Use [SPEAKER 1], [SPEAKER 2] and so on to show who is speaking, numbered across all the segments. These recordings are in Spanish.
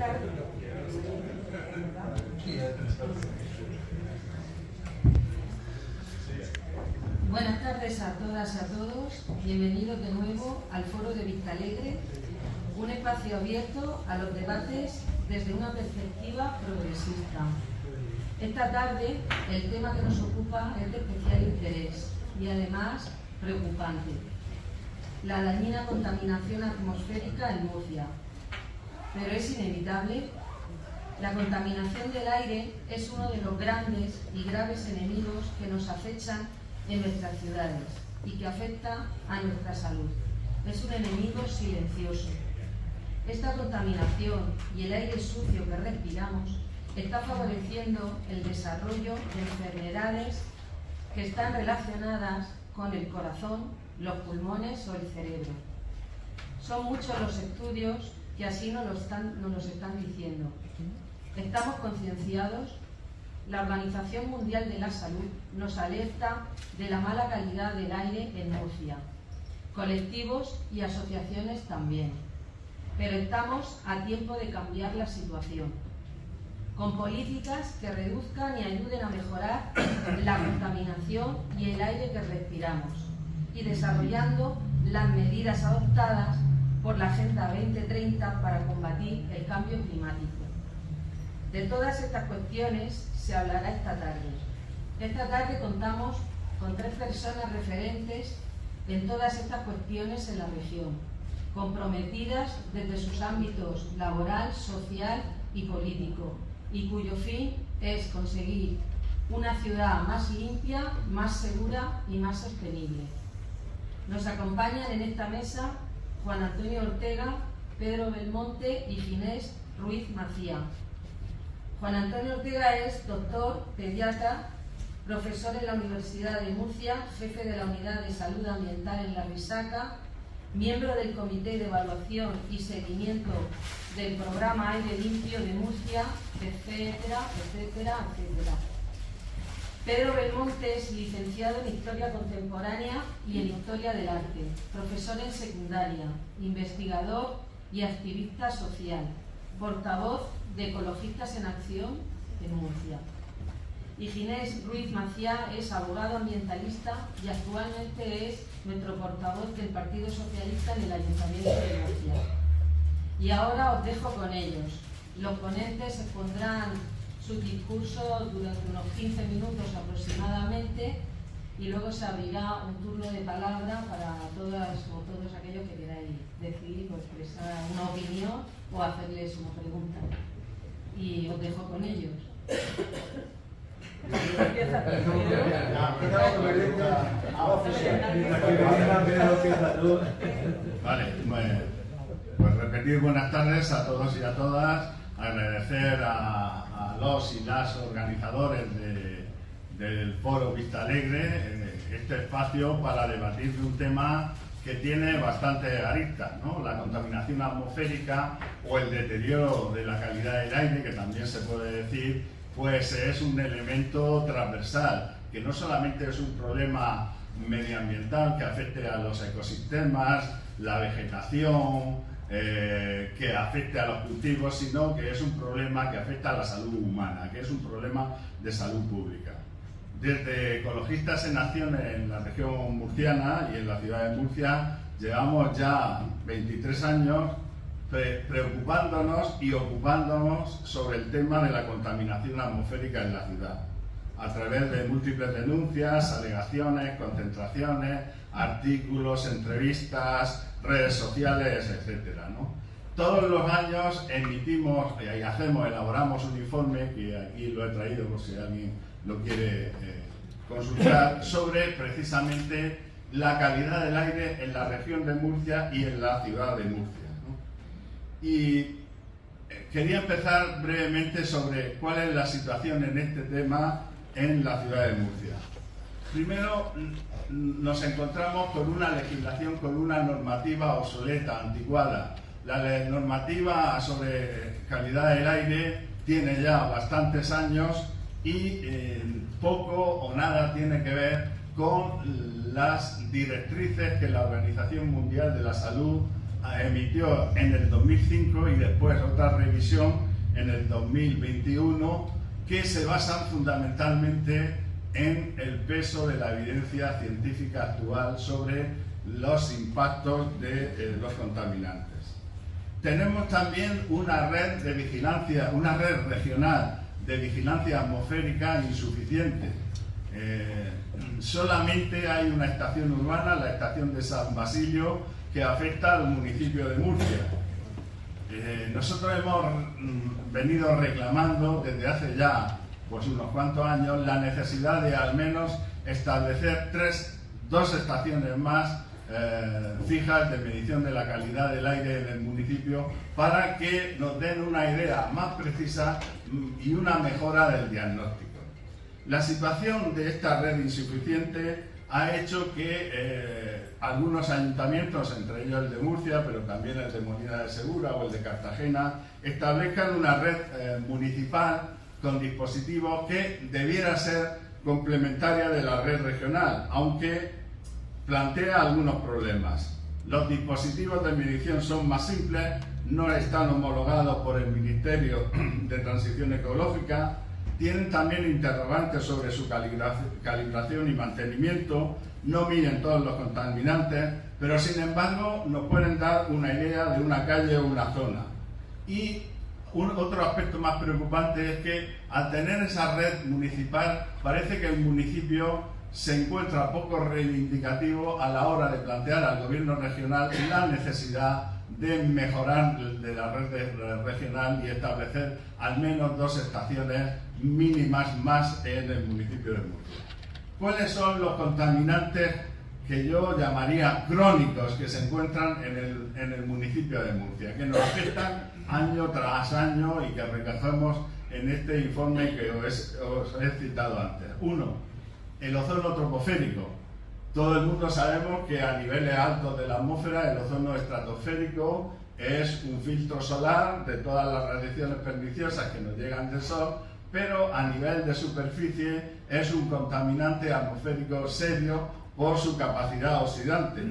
[SPEAKER 1] tardes. Buenas tardes a todas y a todos. Bienvenidos de nuevo al Foro de Vistalegre, un espacio abierto a los debates desde una perspectiva progresista. Esta tarde el tema que nos ocupa es de especial interés y además preocupante: la dañina contaminación atmosférica en Murcia. Pero es inevitable. La contaminación del aire es uno de los grandes y graves enemigos que nos acechan en nuestras ciudades y que afecta a nuestra salud. Es un enemigo silencioso. Esta contaminación y el aire sucio que respiramos está favoreciendo el desarrollo de enfermedades que están relacionadas con el corazón, los pulmones o el cerebro. Son muchos los estudios que así nos lo están diciendo. Estamos concienciados. La Organización Mundial de la Salud nos alerta de la mala calidad del aire en Murcia. Colectivos y asociaciones también. Pero estamos a tiempo de cambiar la situación, con políticas que reduzcan y ayuden a mejorar la contaminación y el aire que respiramos, y desarrollando las medidas adoptadas por la Agenda 2030 para combatir el cambio climático. De todas estas cuestiones se hablará esta tarde. Esta tarde contamos con 3 personas referentes en todas estas cuestiones en la región, comprometidas desde sus ámbitos laboral, social y político, y cuyo fin es conseguir una ciudad más limpia, más segura y más sostenible. Nos acompañan en esta mesa Juan Antonio Ortega, Pedro Belmonte y Ginés Ruiz Macía. Juan Antonio Ortega es doctor, pediatra, profesor en la Universidad de Murcia, jefe de la Unidad de Salud Ambiental en La Risaca, miembro del Comité de Evaluación y Seguimiento del Programa Aire Limpio de Murcia, etcétera, etcétera, etcétera. Pedro Belmonte es licenciado en Historia Contemporánea y en Historia del Arte, profesor en secundaria, investigador y activista social, portavoz de Ecologistas en Acción en Murcia. Y Ginés Ruiz Macía es abogado ambientalista y actualmente es nuestro portavoz del Partido Socialista en el Ayuntamiento de Murcia. Y ahora os dejo con ellos. Los ponentes expondrán su discurso durante unos 15 minutos aproximadamente y luego se abrirá un turno de palabra para todas o todos aquellos que queráis decidir o expresar una opinión o hacerles una pregunta. Y os dejo con ellos.
[SPEAKER 2] Vale, pues repetir buenas tardes a todos y a todas, agradecer a los y las organizadores del Foro Vistalegre este espacio para debatir de un tema que tiene bastante aristas, ¿no? La contaminación atmosférica o el deterioro de la calidad del aire, que también se puede decir, pues es un elemento transversal, que no solamente es un problema medioambiental que afecte a los ecosistemas, la vegetación, que afecte a los cultivos, sino que es un problema que afecta a la salud humana, que es un problema de salud pública. Desde Ecologistas en Acción en la región murciana y en la ciudad de Murcia llevamos ya 23 años preocupándonos y ocupándonos sobre el tema de la contaminación atmosférica en la ciudad, a través de múltiples denuncias, alegaciones, concentraciones, artículos, entrevistas, redes sociales, etcétera, ¿no? Todos los años emitimos y elaboramos un informe, que aquí lo he traído por si alguien lo quiere consultar, sobre precisamente la calidad del aire en la región de Murcia y en la ciudad de Murcia, ¿no? Y quería empezar brevemente sobre cuál es la situación en este tema en la ciudad de Murcia. Primero, nos encontramos con una legislación, con una normativa obsoleta, anticuada. La normativa sobre calidad del aire tiene ya bastantes años y poco o nada tiene que ver con las directrices que la Organización Mundial de la Salud emitió en el 2005 y después otra revisión en el 2021 que se basan fundamentalmente en el peso de la evidencia científica actual sobre los impactos de los contaminantes. Tenemos también una red de vigilancia, una red regional de vigilancia atmosférica insuficiente. Solamente hay una estación urbana, la estación de San Basilio, que afecta al municipio de Murcia. Nosotros hemos venido reclamando desde hace ya pues unos cuantos años la necesidad de al menos establecer dos estaciones más fijas de medición de la calidad del aire en el municipio para que nos den una idea más precisa y una mejora del diagnóstico. La situación de esta red insuficiente ha hecho que algunos ayuntamientos, entre ellos el de Murcia, pero también el de Molina de Segura o el de Cartagena, establezcan una red municipal con dispositivos que debiera ser complementaria de la red regional, aunque plantea algunos problemas. Los dispositivos de medición son más simples, no están homologados por el Ministerio de Transición Ecológica, tienen también interrogantes sobre su calibración y mantenimiento, no miden todos los contaminantes, pero sin embargo nos pueden dar una idea de una calle o una zona. Y otro aspecto más preocupante es que al tener esa red municipal parece que el municipio se encuentra poco reivindicativo a la hora de plantear al gobierno regional la necesidad de mejorar de la red regional y establecer al menos dos estaciones mínimas más en el municipio de Murcia. ¿Cuáles son los contaminantes que yo llamaría crónicos que se encuentran en el municipio de Murcia, que nos afectan año tras año y que recogemos en este informe que os he citado antes? Uno, el ozono troposférico. Todo el mundo sabemos que a niveles altos de la atmósfera el ozono estratosférico es un filtro solar de todas las radiaciones perniciosas que nos llegan del Sol, pero a nivel de superficie es un contaminante atmosférico serio por su capacidad oxidante.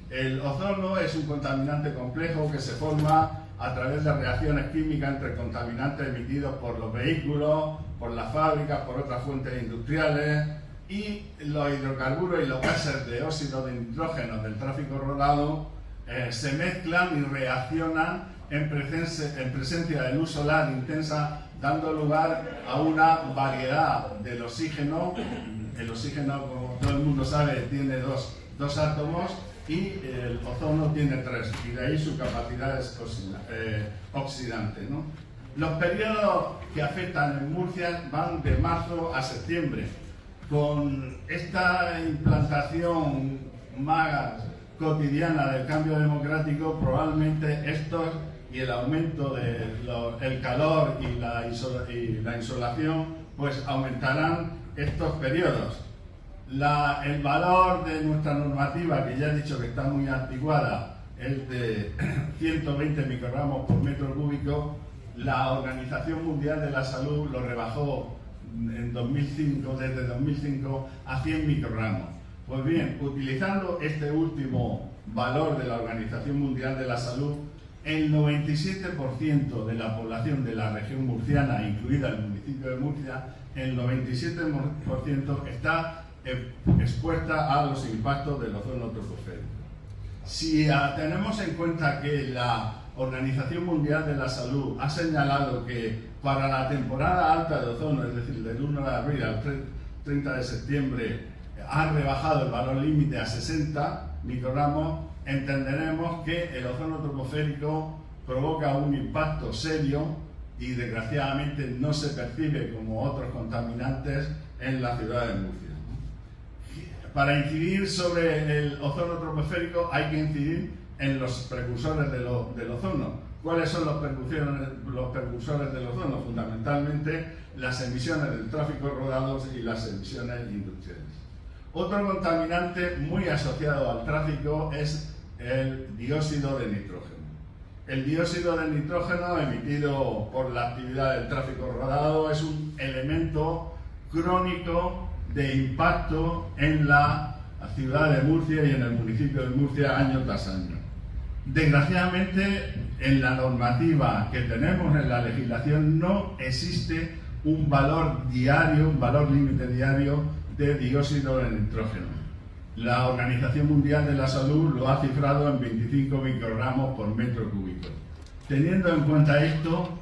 [SPEAKER 2] El ozono es un contaminante complejo que se forma a través de reacciones químicas entre contaminantes emitidos por los vehículos, por las fábricas, por otras fuentes industriales, y los hidrocarburos y los gases de óxido de nitrógeno del tráfico rodado se mezclan y reaccionan en presencia de luz solar intensa, dando lugar a una variedad del oxígeno. El oxígeno, como todo el mundo sabe, tiene dos átomos y el ozono tiene 3, y de ahí su capacidad oxidante, ¿no? Los periodos que afectan en Murcia van de marzo a septiembre. Con esta implantación más cotidiana del cambio democrático, probablemente estos y el aumento del calor y la insolación pues aumentarán estos periodos. El valor de nuestra normativa, que ya he dicho que está muy anticuada, es de 120 microgramos por metro cúbico. La Organización Mundial de la Salud lo rebajó en 2005, desde 2005 a 100 microgramos. Pues bien, utilizando este último valor de la Organización Mundial de la Salud, el 97% de la población de la región murciana, incluida el municipio de Murcia, el 97% está expuesta a los impactos del ozono troposférico. Si tenemos en cuenta que la Organización Mundial de la Salud ha señalado que para la temporada alta de ozono, es decir, del 1 de abril al 30 de septiembre, ha rebajado el valor límite a 60 microgramos, entenderemos que el ozono troposférico provoca un impacto serio y desgraciadamente no se percibe como otros contaminantes en la ciudad de Murcia. Para incidir sobre el ozono troposférico hay que incidir en los precursores del ozono. ¿Cuáles son los precursores del ozono? Fundamentalmente las emisiones del tráfico rodado y las emisiones industriales. Otro contaminante muy asociado al tráfico es el dióxido de nitrógeno. El dióxido de nitrógeno emitido por la actividad del tráfico rodado es un elemento crónico de impacto en la ciudad de Murcia y en el municipio de Murcia año tras año. Desgraciadamente, en la normativa que tenemos, en la legislación, no existe un valor diario, un valor límite diario de dióxido de nitrógeno. La Organización Mundial de la Salud lo ha cifrado en 25 microgramos por metro cúbico. Teniendo en cuenta esto,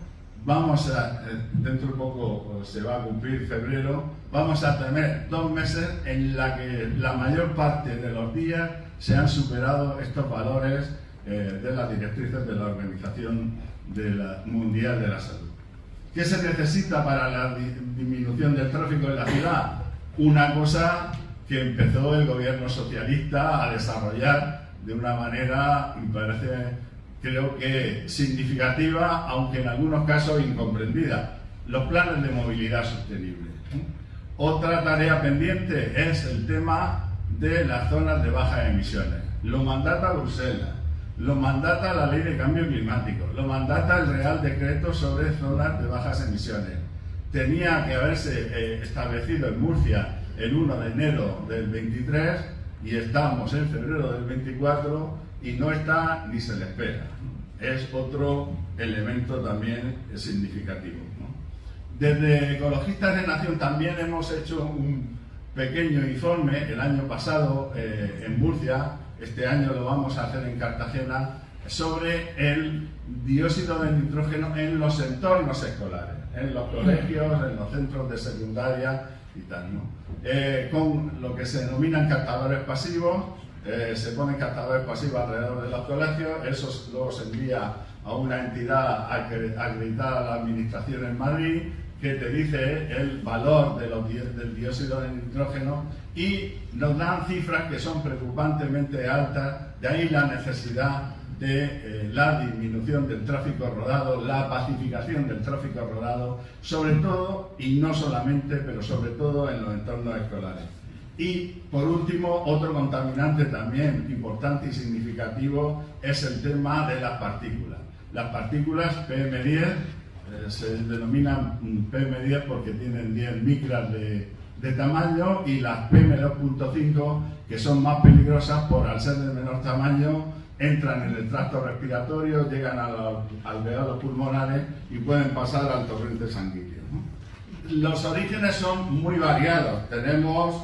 [SPEAKER 2] vamos a, dentro de poco se va a cumplir febrero, vamos a tener 2 meses en la que la mayor parte de los días se han superado estos valores de las directrices de la Organización Mundial de la Salud. ¿Qué se necesita para la disminución del tráfico en la ciudad? Una cosa que empezó el gobierno socialista a desarrollar de una manera, me parece, creo que significativa, aunque en algunos casos incomprendida: los planes de movilidad sostenible. Otra tarea pendiente es el tema de las zonas de bajas emisiones. Lo mandata Bruselas, lo mandata la Ley de Cambio Climático, lo mandata el Real Decreto sobre zonas de bajas emisiones. Tenía que haberse establecido en Murcia el 1 de enero del 23 y estamos en febrero del 24 y no está ni se le espera. Es otro elemento también significativo, ¿no? Desde Ecologistas de Nación también hemos hecho un pequeño informe el año pasado en Murcia. Este año lo vamos a hacer en Cartagena, sobre el dióxido de nitrógeno en los entornos escolares, en los colegios, en los centros de secundaria y tal, ¿no? Con lo que se denominan captadores pasivos. Se ponen captadores pasivos alrededor de los colegios, eso luego se envía a una entidad acreditada a la administración en Madrid, que te dice el valor del dióxido de nitrógeno y nos dan cifras que son preocupantemente altas. De ahí la necesidad de la disminución del tráfico rodado, la pacificación del tráfico rodado, sobre todo, y no solamente, pero sobre todo en los entornos escolares. Y por último, otro contaminante también importante y significativo es el tema de las partículas. Las partículas PM10 se denominan PM10 porque tienen 10 micras de tamaño, y las PM2.5, que son más peligrosas por al ser de menor tamaño, entran en el tracto respiratorio, llegan a los alveolos pulmonares y pueden pasar al torrente sanguíneo, ¿no? Los orígenes son muy variados. Tenemos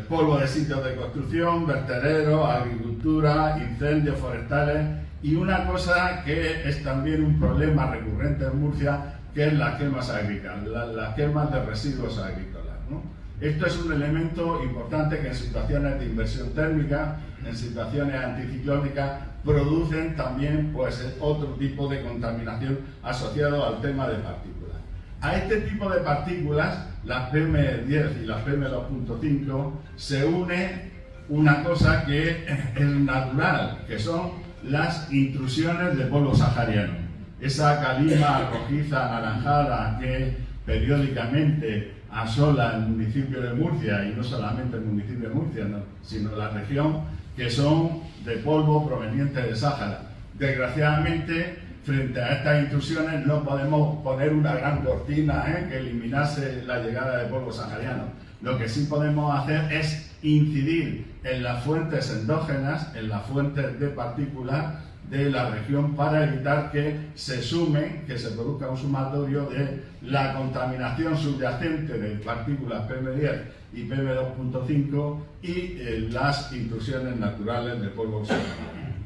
[SPEAKER 2] polvo de sitios de construcción, vertederos, agricultura, incendios forestales y una cosa que es también un problema recurrente en Murcia, que es las quemas agrícolas, las quemas de residuos agrícolas, ¿no? Esto es un elemento importante que en situaciones de inversión térmica, en situaciones anticiclónicas, producen también pues otro tipo de contaminación asociado al tema de partículas. A este tipo de partículas, las PM10 y las PM2.5, se une una cosa que es natural, que son las intrusiones de polvo sahariano. Esa calima rojiza, anaranjada, que periódicamente asola el municipio de Murcia, y no solamente el municipio de Murcia, ¿no?, sino la región, que son de polvo proveniente de Sáhara. Desgraciadamente, frente a estas intrusiones no podemos poner una gran cortina que eliminase la llegada de polvo sahariano. Lo que sí podemos hacer es incidir en las fuentes endógenas, en las fuentes de partículas de la región, para evitar que se sumen, que se produzca un sumatorio de la contaminación subyacente de partículas PM10 y PM2.5 y las intrusiones naturales de polvo sahariano.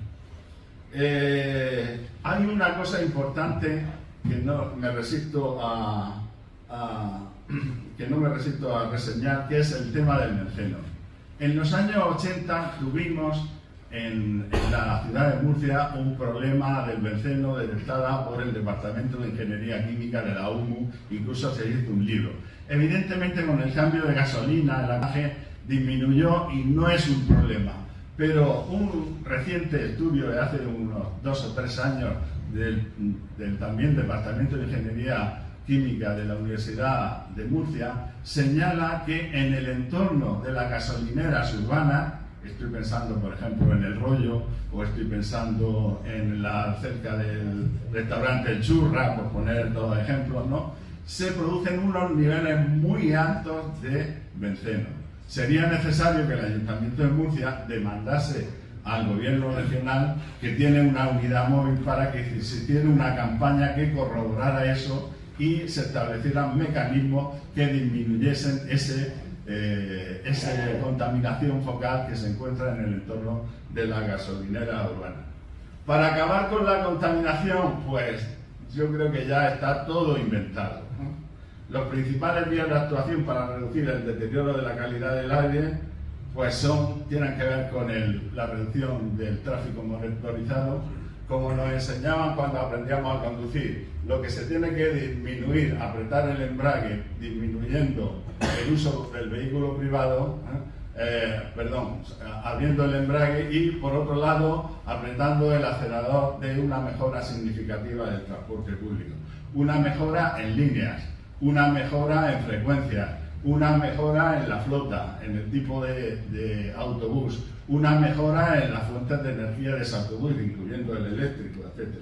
[SPEAKER 2] Hay una cosa importante que no me resisto a reseñar, que es el tema del benceno. En los años 80 tuvimos en la ciudad de Murcia un problema del benceno detectada por el Departamento de Ingeniería Química de la UMU, incluso se hizo un libro. Evidentemente, con el cambio de gasolina, el anaje disminuyó y no es un problema. Pero un reciente estudio de hace unos 2 o 3 años del también Departamento de Ingeniería Química de la Universidad de Murcia señala que en el entorno de las gasolineras urbanas, estoy pensando por ejemplo en El Rollo, o estoy pensando en cerca del restaurante El Churra, por poner 2 ejemplos, ¿no?, se producen unos niveles muy altos de benceno. Sería necesario que el Ayuntamiento de Murcia demandase al gobierno regional, que tiene una unidad móvil, para que se tiene una campaña que corroborara eso y se establecieran mecanismos que disminuyesen esa contaminación focal que se encuentra en el entorno de la gasolinera urbana. Para acabar con la contaminación, pues yo creo que ya está todo inventado, ¿no? Los principales vías de actuación para reducir el deterioro de la calidad del aire pues tienen que ver con la reducción del tráfico motorizado. Como nos enseñaban cuando aprendíamos a conducir, lo que se tiene que disminuir, apretar el embrague, disminuyendo el uso del vehículo privado, abriendo el embrague, y por otro lado apretando el acelerador, de una mejora significativa del transporte público, una mejora en líneas, una mejora en frecuencias, una mejora en la flota, en el tipo de autobús, una mejora en las fuentes de energía de ese autobús, incluyendo el eléctrico, etc.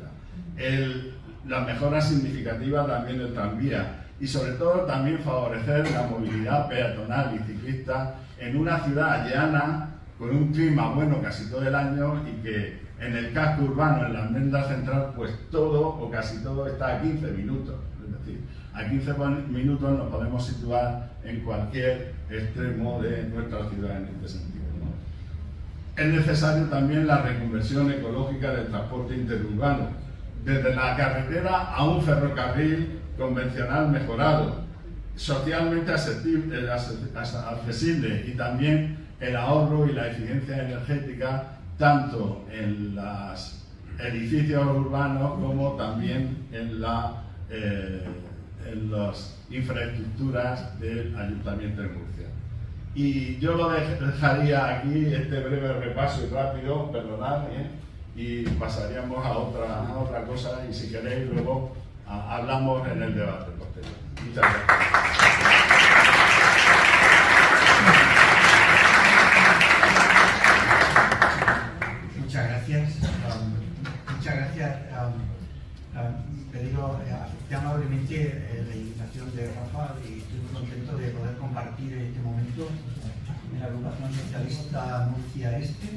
[SPEAKER 2] La mejora significativa también del tranvía, y sobre todo también favorecer la movilidad peatonal y ciclista en una ciudad llana, con un clima bueno casi todo el año, y que en el casco urbano, en la almendra central, pues todo o casi todo está a 15 minutos. Es decir, a 15 minutos nos podemos situar en cualquier extremo de nuestra ciudad en este sentido, ¿no? Es necesario también la reconversión ecológica del transporte interurbano, desde la carretera a un ferrocarril convencional mejorado, socialmente accesible, y también el ahorro y la eficiencia energética, tanto en los edificios urbanos como también en las infraestructuras del Ayuntamiento de Murcia. Y yo lo dejaría aquí, este breve repaso y rápido, perdonad, y pasaríamos a otra cosa, y si queréis luego hablamos en el debate posterior. Muchas gracias.
[SPEAKER 3] Muchas gracias. Pedido amablemente la invitación de Rafa, y estoy muy contento de poder compartir este momento en la agrupación socialista Murcia Este.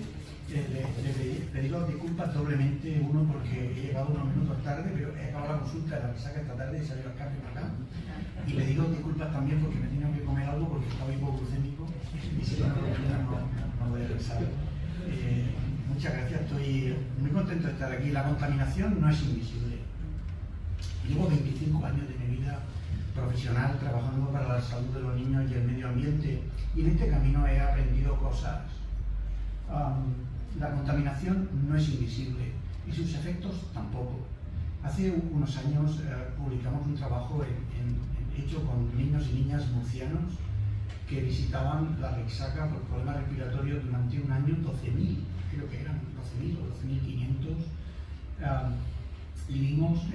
[SPEAKER 3] Le pedido disculpas doblemente, uno porque he llegado unos minutos tarde, pero he acabado la consulta de la resaca esta tarde y salió al cambio para acá. Y le digo disculpas también porque me tengo que comer algo, porque estaba hipoglucémico y si no voy a pensar. Muchas gracias, estoy muy contento de estar aquí. La contaminación no es invisible. Llevo 25 años de mi vida profesional trabajando para la salud de los niños y el medio ambiente, y en este camino he aprendido cosas. La contaminación no es invisible y sus efectos tampoco. Hace unos años publicamos un trabajo hecho con niños y niñas murcianos que visitaban la Rexaca por problemas respiratorios durante un año, 12.000, creo que eran 12.000 o 12.500, y vimos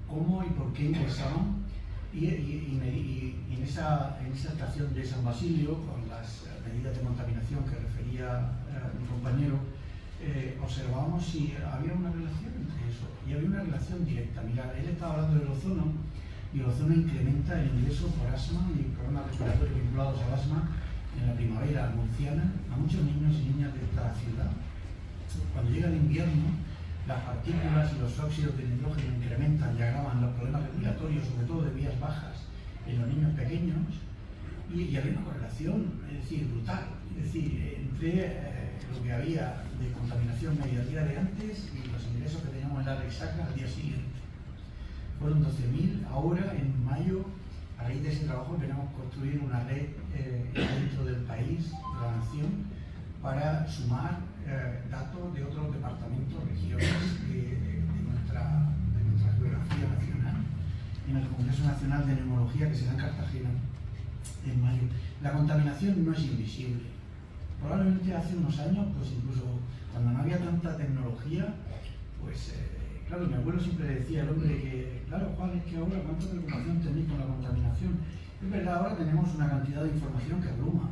[SPEAKER 3] cómo y por qué ingresaban, y en esa estación de San Basilio, con las medidas de contaminación que refería mi compañero, observábamos si había una relación entre eso, y había una relación directa. Mirad, él estaba hablando del ozono, y el ozono incrementa el ingreso por asma y problemas respiratorios vinculados al asma en la primavera murciana a muchos niños y niñas de esta ciudad. Cuando llega el invierno, las partículas y los óxidos de nitrógeno incrementan y agravan los problemas respiratorios, sobre todo de vías bajas, en los niños pequeños, y había una correlación, es decir, brutal, es decir, entre lo que había de contaminación media diaria antes y los ingresos que teníamos en la resaca al día siguiente. Fueron 12.000. Ahora, en mayo, a raíz de ese trabajo, queremos construir una red dentro del país, de la nación, para sumar datos de otros departamentos, regiones de nuestra geografía nacional, en el Congreso Nacional de Neumología, que será en Cartagena en mayo. La contaminación no es invisible. Probablemente hace unos años, pues incluso cuando no había tanta tecnología, pues claro, mi abuelo siempre decía al hombre que, claro, Juan, es que ahora cuánta preocupación tenéis con la contaminación. Es verdad, ahora tenemos una cantidad de información que abruma.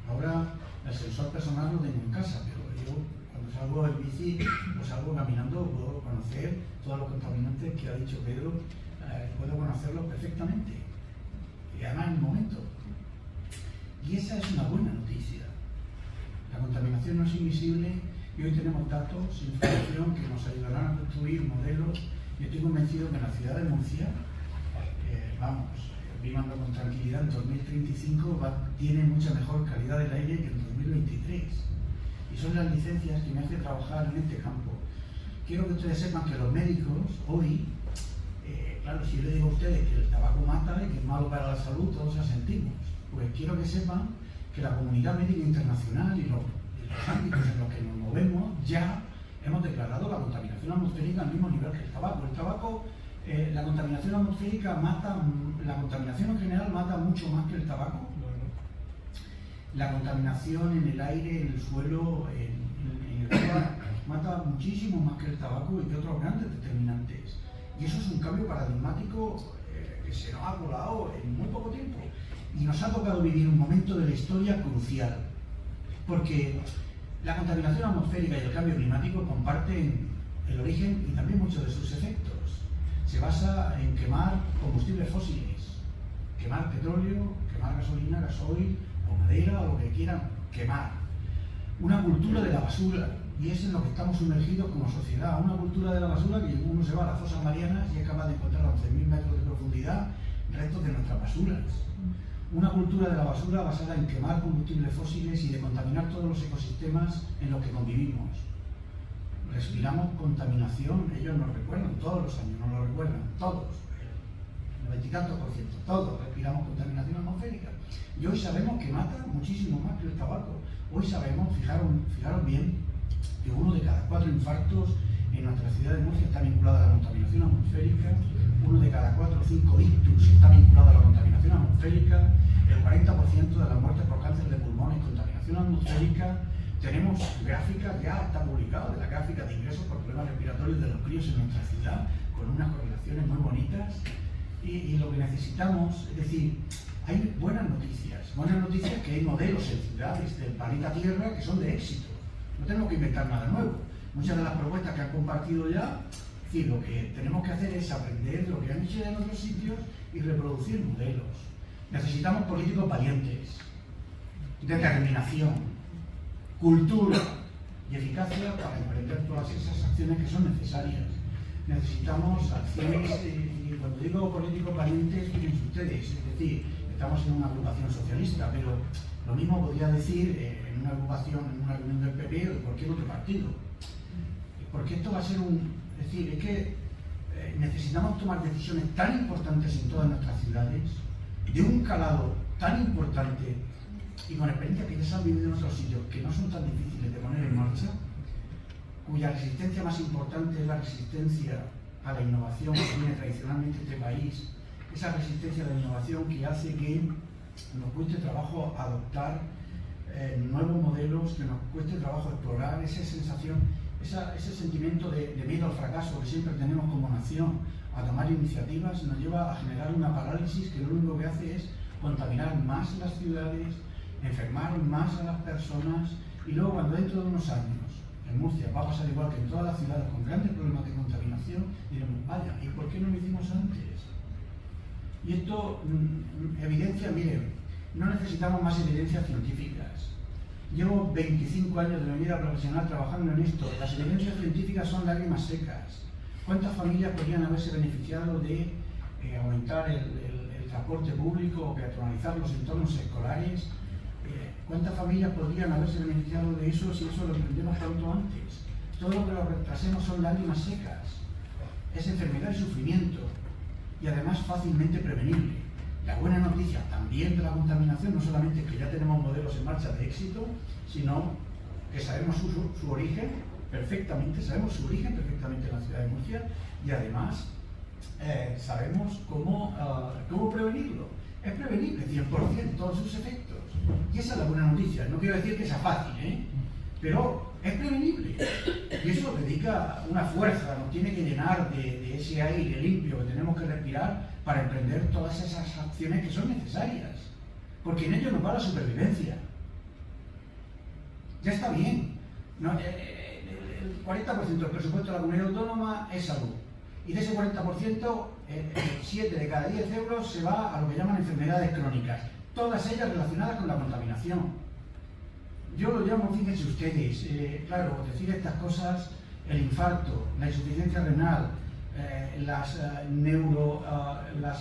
[SPEAKER 3] Ahora el sensor personal lo tengo en casa, pero yo cuando salgo en bici o salgo caminando puedo conocer todos los contaminantes que ha dicho Pedro, puedo conocerlos perfectamente, y además en el momento. Y esa es una buena noticia. La contaminación no es invisible y hoy tenemos datos, información que nos ayudarán a construir modelos. Yo estoy convencido que en la ciudad de Murcia, vivando con tranquilidad, en 2035 tiene mucha mejor calidad del aire que en 2023. Y son las licencias que me hacen trabajar en este campo. Quiero que ustedes sepan que los médicos hoy, claro, si yo les digo a ustedes que el tabaco mata y que es malo para la salud, todos asentimos. Pues quiero que sepan que la comunidad médica internacional y los ámbitos en los que nos movemos ya hemos declarado la contaminación atmosférica al mismo nivel que el tabaco. El tabaco, la contaminación atmosférica mata, la contaminación en general mata mucho más que el tabaco. La contaminación en el aire, en el suelo, en el agua, mata muchísimo más que el tabaco y que otros grandes determinantes. Y eso es un cambio paradigmático que se nos ha colado en muy poco tiempo. Y nos ha tocado vivir un momento de la historia crucial, porque la contaminación atmosférica y el cambio climático comparten el origen y también muchos de sus efectos. Se basa en quemar combustibles fósiles, quemar petróleo, quemar gasolina, gasoil o madera o lo que quieran quemar. Una cultura de la basura, y es en lo que estamos sumergidos como sociedad, una cultura de la basura que uno se va a las fosas marianas y es capaz de encontrar a 11.000 metros de profundidad restos de nuestras basuras. Una cultura de la basura basada en quemar combustibles fósiles y de contaminar todos los ecosistemas en los que convivimos. Respiramos contaminación, ellos nos recuerdan, todos los años nos lo recuerdan, todos, el 90 y tantos %, todos respiramos contaminación atmosférica. Y hoy sabemos que mata muchísimo más que el tabaco. Hoy sabemos, fijaros bien, que 1 de cada 4 infartos en nuestra ciudad de Murcia está vinculado a la contaminación atmosférica, 1 de cada 4 o 5 ictus está vinculado a la contaminación atmosférica, el 40% de las muertes por cáncer de pulmón es contaminación atmosférica. Tenemos gráficas, ya está publicado, de la gráfica de ingresos por problemas respiratorios de los críos en nuestra ciudad, con unas correlaciones muy bonitas. Y lo que necesitamos, es decir, hay buenas noticias que hay modelos en ciudades del planeta Tierra que son de éxito. No tenemos que inventar nada nuevo. Muchas de las propuestas que han compartido ya, es decir, lo que tenemos que hacer es aprender lo que han hecho en otros sitios y reproducir modelos. Necesitamos políticos valientes, determinación, cultura y eficacia para emprender todas esas acciones que son necesarias. Necesitamos acciones, y cuando digo políticos valientes, fíjense ustedes, es decir, estamos en una agrupación socialista, pero lo mismo podría decir en una agrupación, en una reunión del PP o de cualquier otro partido. Porque esto va a ser es decir, es que necesitamos tomar decisiones tan importantes en todas nuestras ciudades, de un calado tan importante y con experiencias que ya se han vivido en otros sitios, que no son tan difíciles de poner en marcha, cuya resistencia más importante es la resistencia a la innovación que tiene tradicionalmente este país, esa resistencia a la innovación que hace que nos cueste trabajo adoptar nuevos modelos, que nos cueste trabajo explorar esa sensación, ese sentimiento de miedo al fracaso que siempre tenemos como nación, a tomar iniciativas, nos lleva a generar una parálisis que lo único que hace es contaminar más las ciudades, enfermar más a las personas, y luego cuando dentro de unos años en Murcia va a pasar igual que en todas las ciudades con grandes problemas de contaminación, diremos, vaya, ¿y por qué no lo hicimos antes? Y esto evidencia, miren, no necesitamos más evidencias científicas. Llevo 25 años de mi vida profesional trabajando en esto. Las evidencias científicas son lágrimas secas. ¿Cuántas familias podrían haberse beneficiado de aumentar el transporte público o peatonalizar los entornos escolares? ¿Cuántas familias podrían haberse beneficiado de eso si eso lo emprendemos tanto antes? Todo lo que lo retrasemos son lágrimas secas. Es enfermedad y sufrimiento. Y además fácilmente prevenible. La buena noticia también de la contaminación no solamente es que ya tenemos modelos en marcha de éxito, sino que sabemos su origen perfectamente, en la ciudad de Murcia, y además sabemos cómo prevenirlo. Es prevenible 100% todos sus efectos. Y esa es la buena noticia. No quiero decir que sea fácil, pero es prevenible. Y eso dedica una fuerza, nos tiene que llenar de ese aire limpio que tenemos que respirar para emprender todas esas acciones que son necesarias. Porque en ello nos va la supervivencia. Ya está bien. No, el 40% del presupuesto de la comunidad autónoma es salud. Y de ese 40%, 7 de cada 10 euros se va a lo que llaman enfermedades crónicas. Todas ellas relacionadas con la contaminación. Yo lo llamo, fíjense ustedes, claro, decir estas cosas, el infarto, la insuficiencia renal, las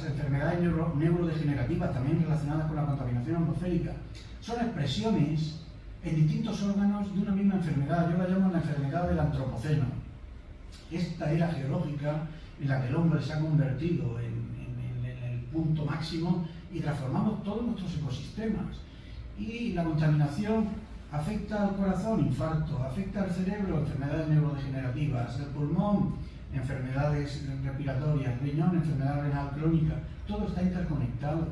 [SPEAKER 3] enfermedades neurodegenerativas también relacionadas con la contaminación atmosférica, son expresiones en distintos órganos de una misma enfermedad. Yo la llamo la enfermedad del antropoceno. Esta era geológica en la que el hombre se ha convertido en el punto máximo y transformamos todos nuestros ecosistemas. Y la contaminación afecta al corazón, infarto, afecta al cerebro, enfermedades neurodegenerativas, el pulmón, enfermedades respiratorias, riñón, enfermedad renal crónica. Todo está interconectado.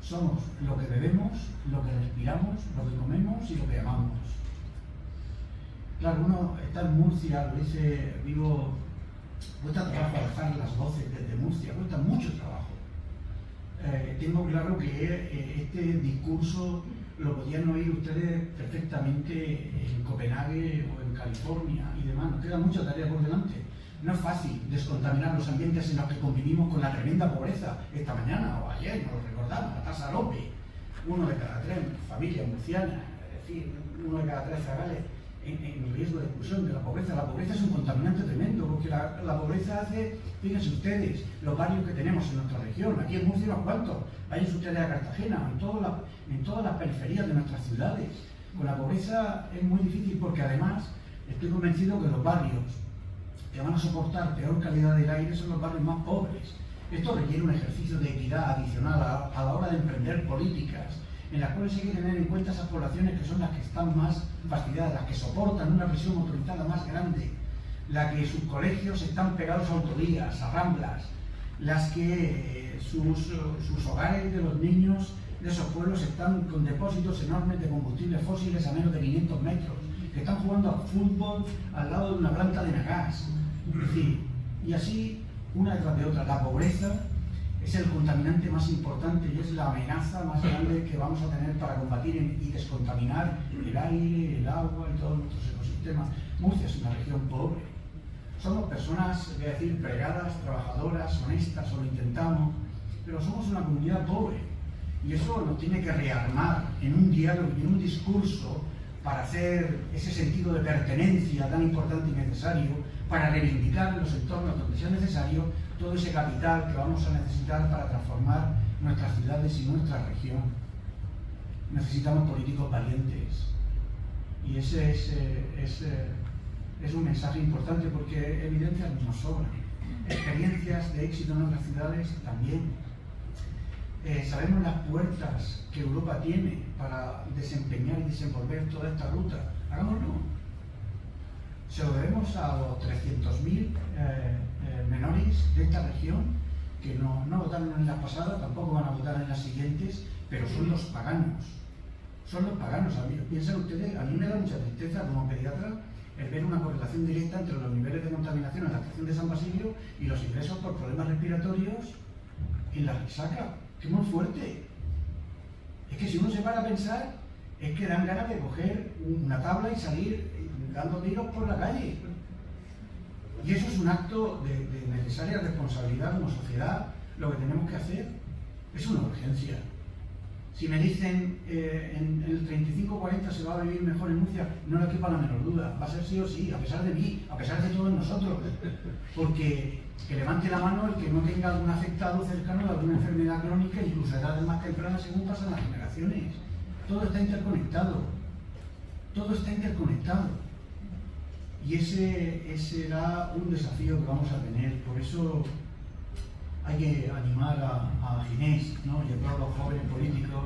[SPEAKER 3] Somos lo que bebemos, lo que respiramos, lo que comemos y lo que amamos. Claro, uno está en Murcia, lo dice, cuesta trabajo alzar las voces desde Murcia, cuesta mucho trabajo. Tengo claro que este discurso lo podían oír ustedes perfectamente en Copenhague o en California y demás. Nos queda mucha tarea por delante. No es fácil descontaminar los ambientes en los que convivimos con la tremenda pobreza. Esta mañana o ayer nos lo recordamos, la tasa Lope, 1 de cada 3 familias murcianas, es decir, 1 de cada 3 zagales en riesgo de exclusión de la pobreza. La pobreza es un contaminante tremendo, porque la pobreza hace, fíjense ustedes, los barrios que tenemos en nuestra región, aquí en Murcia unos cuantos, vayan ustedes a Cartagena, en todas las periferias de nuestras ciudades. Con la pobreza es muy difícil porque además estoy convencido que los barrios que van a soportar peor calidad del aire son los barrios más pobres. Esto requiere un ejercicio de equidad adicional a la hora de emprender políticas en las cuales hay que tener en cuenta esas poblaciones que son las que están más fastidiadas, las que soportan una presión motorizada más grande, las que sus colegios están pegados a autovías, a ramblas, las que sus hogares de los niños de esos pueblos están con depósitos enormes de combustibles fósiles a menos de 500 metros, que están jugando al fútbol al lado de una planta de gas. Es decir, y así, una detrás de otra. La pobreza es el contaminante más importante y es la amenaza más grande que vamos a tener para combatir y descontaminar el aire, el agua y todos nuestros ecosistemas. Murcia es una región pobre. Somos personas, voy a decir, pregadas, trabajadoras, honestas, o lo intentamos, pero somos una comunidad pobre. Y eso nos tiene que rearmar en un diálogo y en un discurso para hacer ese sentido de pertenencia tan importante y necesario, para reivindicar en los entornos donde sea necesario todo ese capital que vamos a necesitar para transformar nuestras ciudades y nuestra región. Necesitamos políticos valientes. Y ese es un mensaje importante porque evidencias nos sobran. Experiencias de éxito en otras ciudades también. Sabemos las puertas que Europa tiene para desempeñar y desenvolver toda esta ruta. Hagámoslo. Se lo debemos a los 300.000 menores de esta región que no votaron en las pasadas, tampoco van a votar en las siguientes, pero son los paganos. Son los paganos. Piensen ustedes, a mí me da mucha tristeza como pediatra el ver una correlación directa entre los niveles de contaminación en la estación de San Basilio y los ingresos por problemas respiratorios en la resaca, que es muy fuerte. Es que si uno se para a pensar, es que dan ganas de coger una tabla y salir dando tiros por la calle. Y eso es un acto de necesaria responsabilidad como sociedad. Lo que tenemos que hacer es una urgencia. Si me dicen en el 35-40 se va a vivir mejor en Murcia, no le quepa la menor duda. Va a ser sí o sí, a pesar de mí, a pesar de todos nosotros. Porque que levante la mano el que no tenga algún afectado cercano de alguna enfermedad crónica, incluso a edades más tempranas según pasan las generaciones. Todo está interconectado. Todo está interconectado. Y ese será un desafío que vamos a tener. Por eso hay que animar a Ginés, ¿no? Y a todos los jóvenes políticos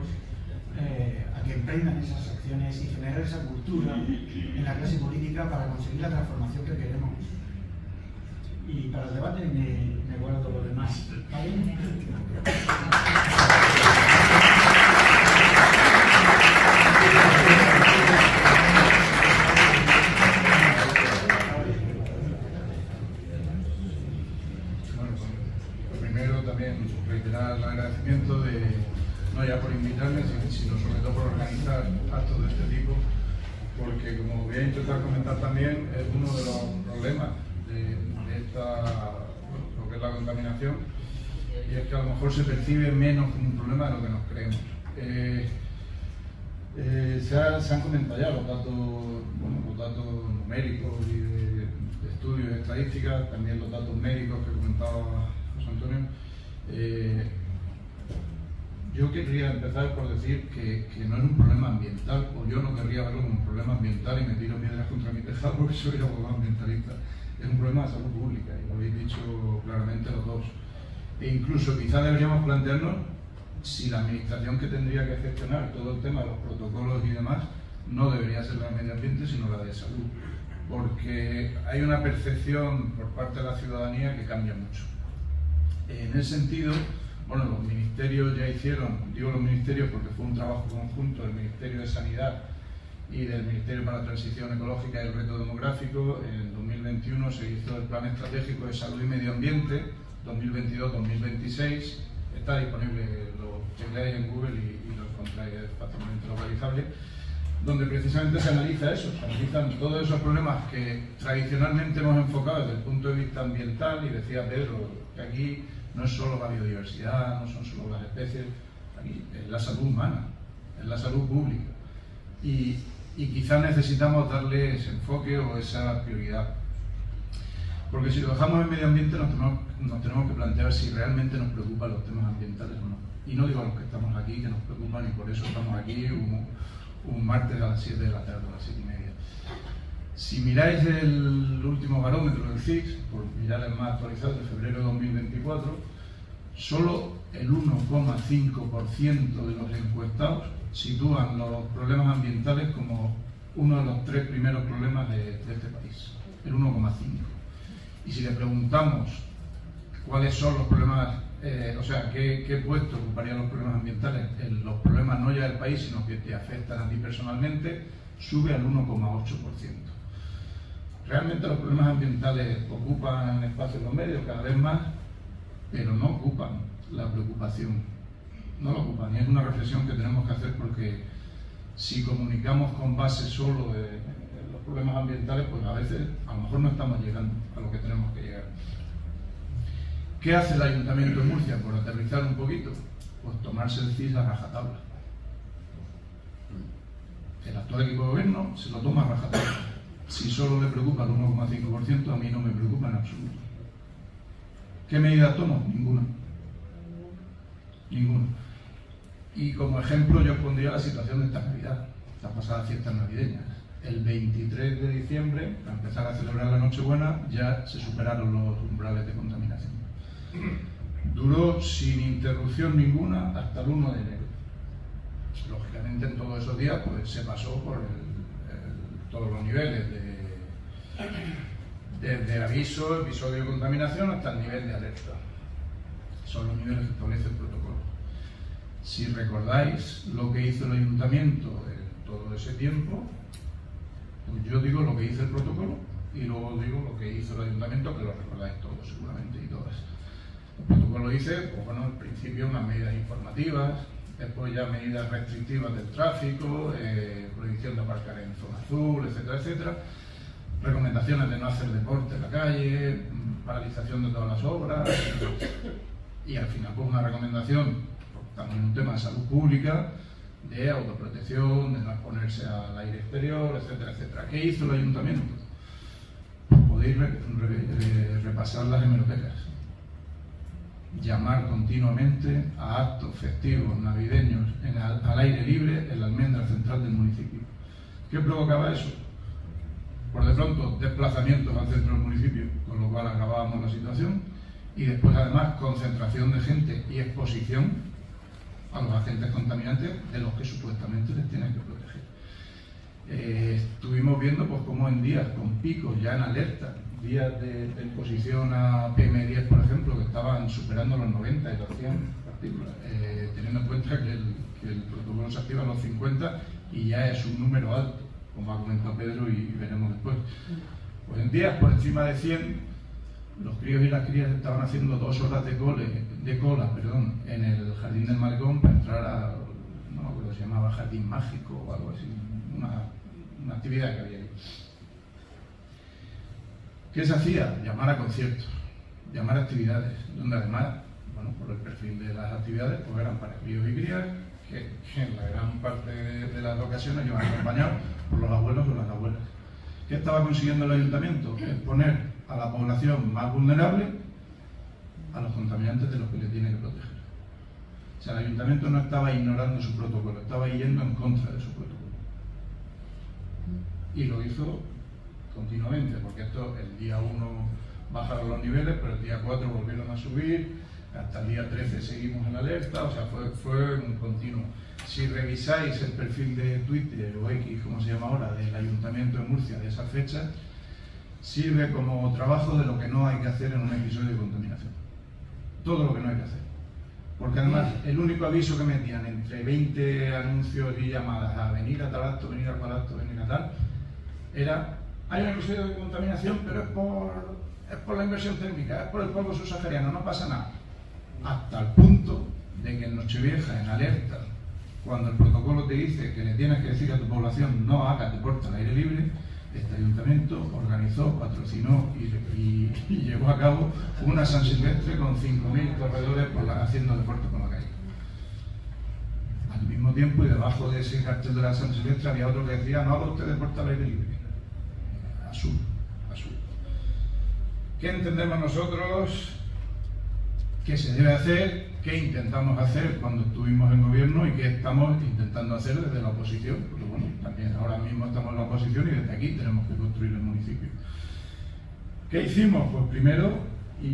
[SPEAKER 3] a que emprendan esas acciones y generar esa cultura en la clase política para conseguir la transformación que queremos. Y para el debate me guardo lo demás. ¿Vale?
[SPEAKER 4] Reiterar el agradecimiento no ya por invitarme, sino sobre todo por organizar actos de este tipo, porque como voy a intentar comentar también, es uno de los problemas de lo que es la contaminación, y es que a lo mejor se percibe menos como un problema de lo que nos creemos. Se han comentado ya los datos numéricos y de estudios y estadísticas, también los datos médicos que comentaba José Antonio. Yo querría empezar por decir que no es un problema ambiental, o yo no querría verlo como un problema ambiental y me tiro piedras contra mi tejado porque soy abogado ambientalista. Es un problema de salud pública y lo habéis dicho claramente los dos. E incluso quizás deberíamos plantearnos si la administración que tendría que gestionar todo el tema de los protocolos y demás no debería ser la de medio ambiente sino la de salud, porque hay una percepción por parte de la ciudadanía que cambia mucho. En ese sentido, bueno, los ministerios ya hicieron, digo los ministerios porque fue un trabajo conjunto del Ministerio de Sanidad y del Ministerio para la Transición Ecológica y el Reto Demográfico. En 2021 se hizo el Plan Estratégico de Salud y Medio Ambiente 2022-2026. Está disponible, lo chequeáis en Google y lo encontráis, es fácilmente localizable, donde precisamente se analiza eso, se analizan todos esos problemas que tradicionalmente hemos enfocado desde el punto de vista ambiental, y decía Pedro que aquí no es solo la biodiversidad, no son solo las especies, aquí es la salud humana, es la salud pública. Y quizás necesitamos darle ese enfoque o esa prioridad. Porque si lo dejamos en medio ambiente nos tenemos que plantear si realmente nos preocupan los temas ambientales o no. Y no digo a los que estamos aquí que nos preocupan y por eso estamos aquí un martes a las 7 de la tarde, a las 7:30. Si miráis el último barómetro del CIS, por mirar el más actualizado de febrero de 2024, solo el 1,5% de los encuestados sitúan los problemas ambientales como uno de los 3 primeros problemas de este país, el 1,5%. Y si le preguntamos cuáles son los problemas, qué puesto ocuparían los problemas ambientales, los problemas no ya del país, sino que te afectan a ti personalmente, sube al 1,8%. Realmente los problemas ambientales ocupan espacio en los medios cada vez más, pero no ocupan la preocupación. No lo ocupan, y es una reflexión que tenemos que hacer, porque si comunicamos con base solo de los problemas ambientales, pues a veces a lo mejor no estamos llegando a lo que tenemos que llegar. ¿Qué hace el Ayuntamiento de Murcia? Por aterrizar un poquito, pues tomarse el CIS a rajatabla. El actual equipo de gobierno se lo toma a rajatabla. Si solo le preocupa el 1,5%, a mí no me preocupa en absoluto. ¿Qué medidas tomo? Ninguna. Ninguna. Y como ejemplo yo pondría la situación de esta Navidad, estas pasadas fiestas navideñas. El 23 de diciembre, para empezar a celebrar la Nochebuena, ya se superaron los umbrales de contaminación. Duró sin interrupción ninguna hasta el 1 de enero. Lógicamente en todos esos días pues, se pasó por todos los niveles, desde aviso, episodio de contaminación hasta el nivel de alerta. Son los niveles que establece el protocolo. Si recordáis lo que hizo el Ayuntamiento en todo ese tiempo, pues yo digo lo que hizo el protocolo y luego digo lo que hizo el Ayuntamiento, que lo recordáis todos seguramente y todas. El protocolo dice, pues bueno, al principio unas medidas informativas, después ya medidas restrictivas del tráfico, prohibición de aparcar en zona azul, etcétera, etcétera, recomendaciones de no hacer deporte en la calle, paralización de todas las obras, y al final pues una recomendación, estamos en un tema de salud pública, de autoprotección, de no exponerse al aire exterior, etcétera, etcétera. ¿Qué hizo el Ayuntamiento? Podéis repasar las hemerotecas. Llamar continuamente a actos festivos navideños al aire libre en la almendra central del municipio. ¿Qué provocaba eso? Por de pronto, desplazamientos al centro del municipio, con lo cual agravábamos la situación, y después además concentración de gente y exposición a los agentes contaminantes de los que supuestamente les tienen que proteger. Estuvimos viendo pues cómo en días con picos ya en alerta, días de exposición a PM10 por ejemplo, que estaban superando los 90 y los 100 partículas, teniendo en cuenta que el protocolo se activa a los 50 y ya es un número alto, como ha comentado Pedro y veremos después. Pues en días por encima de 100, los críos y las crías estaban haciendo 2 horas de cola en el jardín del Malecón para entrar a, no me acuerdo, se llamaba Jardín Mágico o algo así, una actividad que había ahí. ¿Qué se hacía? Llamar a conciertos, llamar a actividades, donde además, bueno, por el perfil de las actividades, pues eran para críos y crías que en la gran parte de las ocasiones iban acompañados por los abuelos o las abuelas. ¿Qué estaba consiguiendo el ayuntamiento? Exponer a la población más vulnerable a los contaminantes de los que le tiene que proteger. O sea, el ayuntamiento no estaba ignorando su protocolo, estaba yendo en contra de su protocolo. Y lo hizo continuamente, porque esto, el día 1 bajaron los niveles, pero el día 4 volvieron a subir, hasta el día 13 seguimos en alerta, o sea, fue un continuo. Si revisáis el perfil de Twitter o X, como se llama ahora, del Ayuntamiento de Murcia de esa fecha, sirve como trabajo de lo que no hay que hacer en un episodio de contaminación. Todo lo que no hay que hacer. Porque además, el único aviso que metían entre 20 anuncios y llamadas a venir a tal acto, venir a tal acto, venir a tal, era: hay un episodio de contaminación, pero es por la inversión térmica, es por el polvo subsahariano, no pasa nada. Hasta el punto de que en Nochevieja, en alerta, cuando el protocolo te dice que le tienes que decir a tu población no hagas deporte al aire libre, este ayuntamiento organizó, patrocinó y llevó a cabo una San Silvestre con 5.000 corredores haciendo deporte por la calle. Al mismo tiempo, y debajo de ese cartel de la San Silvestre había otro que decía: no haga usted deporte al aire libre. Azul. ¿Qué entendemos nosotros que se debe hacer? ¿Qué intentamos hacer cuando estuvimos en gobierno y qué estamos intentando hacer desde la oposición? Porque bueno, también ahora mismo estamos en la oposición y desde aquí tenemos que construir el municipio. ¿Qué hicimos? Pues primero, y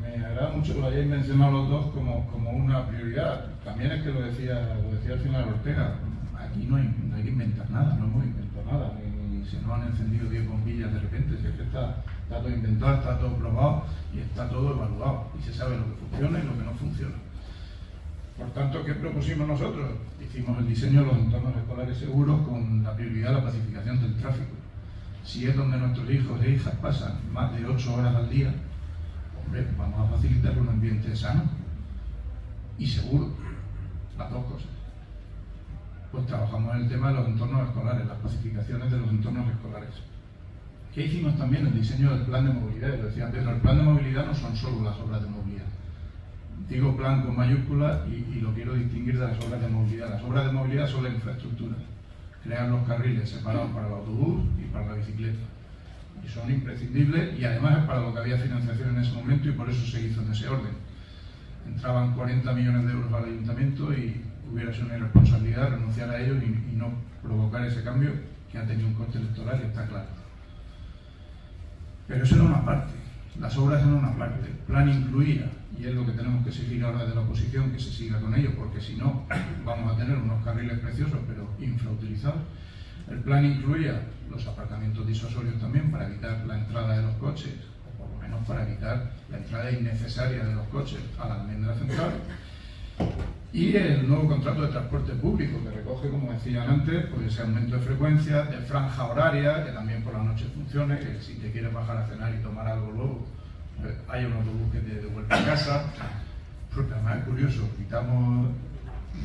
[SPEAKER 4] me agrada mucho que lo hayáis mencionado los dos como una prioridad, también es que lo decía al final Ortega, aquí no hay que inventar nada, no hemos inventado nada, ni se nos han encendido 10 bombillas de repente, si es que está todo inventado, está todo probado y está todo evaluado y se sabe lo que funciona y lo que no funciona. Por tanto, ¿qué propusimos nosotros? Hicimos el diseño de los entornos escolares seguros con la prioridad de la pacificación del tráfico. Si es donde nuestros hijos e hijas pasan más de 8 horas al día, hombre, vamos a facilitar un ambiente sano y seguro, las dos cosas. Pues trabajamos en el tema de los entornos escolares, las pacificaciones de los entornos escolares. ¿Qué hicimos también? El diseño del plan de movilidad. Lo decía Pedro, el plan de movilidad no son solo las obras de movilidad. Digo plan con mayúsculas y lo quiero distinguir de las obras de movilidad. Las obras de movilidad son la infraestructura. Crear los carriles separados para el autobús y para la bicicleta. Y son imprescindibles y además es para lo que había financiación en ese momento y por eso se hizo en ese orden. Entraban 40 millones de euros al ayuntamiento y hubiera sido una irresponsabilidad renunciar a ellos y no provocar ese cambio que ha tenido un coste electoral y está claro. Pero eso era una parte, las obras eran una parte, el plan incluía, y es lo que tenemos que seguir ahora de la oposición, que se siga con ello, porque si no vamos a tener unos carriles preciosos pero infrautilizados. El plan incluía los aparcamientos disuasorios también para evitar la entrada de los coches, o por lo menos para evitar la entrada innecesaria de los coches a la almendra central. Y el nuevo contrato de transporte público, que recoge, como decían antes, pues ese aumento de frecuencia, de franja horaria, que también por la noche funcione, que si te quieres bajar a cenar y tomar algo luego, pues hay un autobús que te devuelve a casa. Porque además es curioso,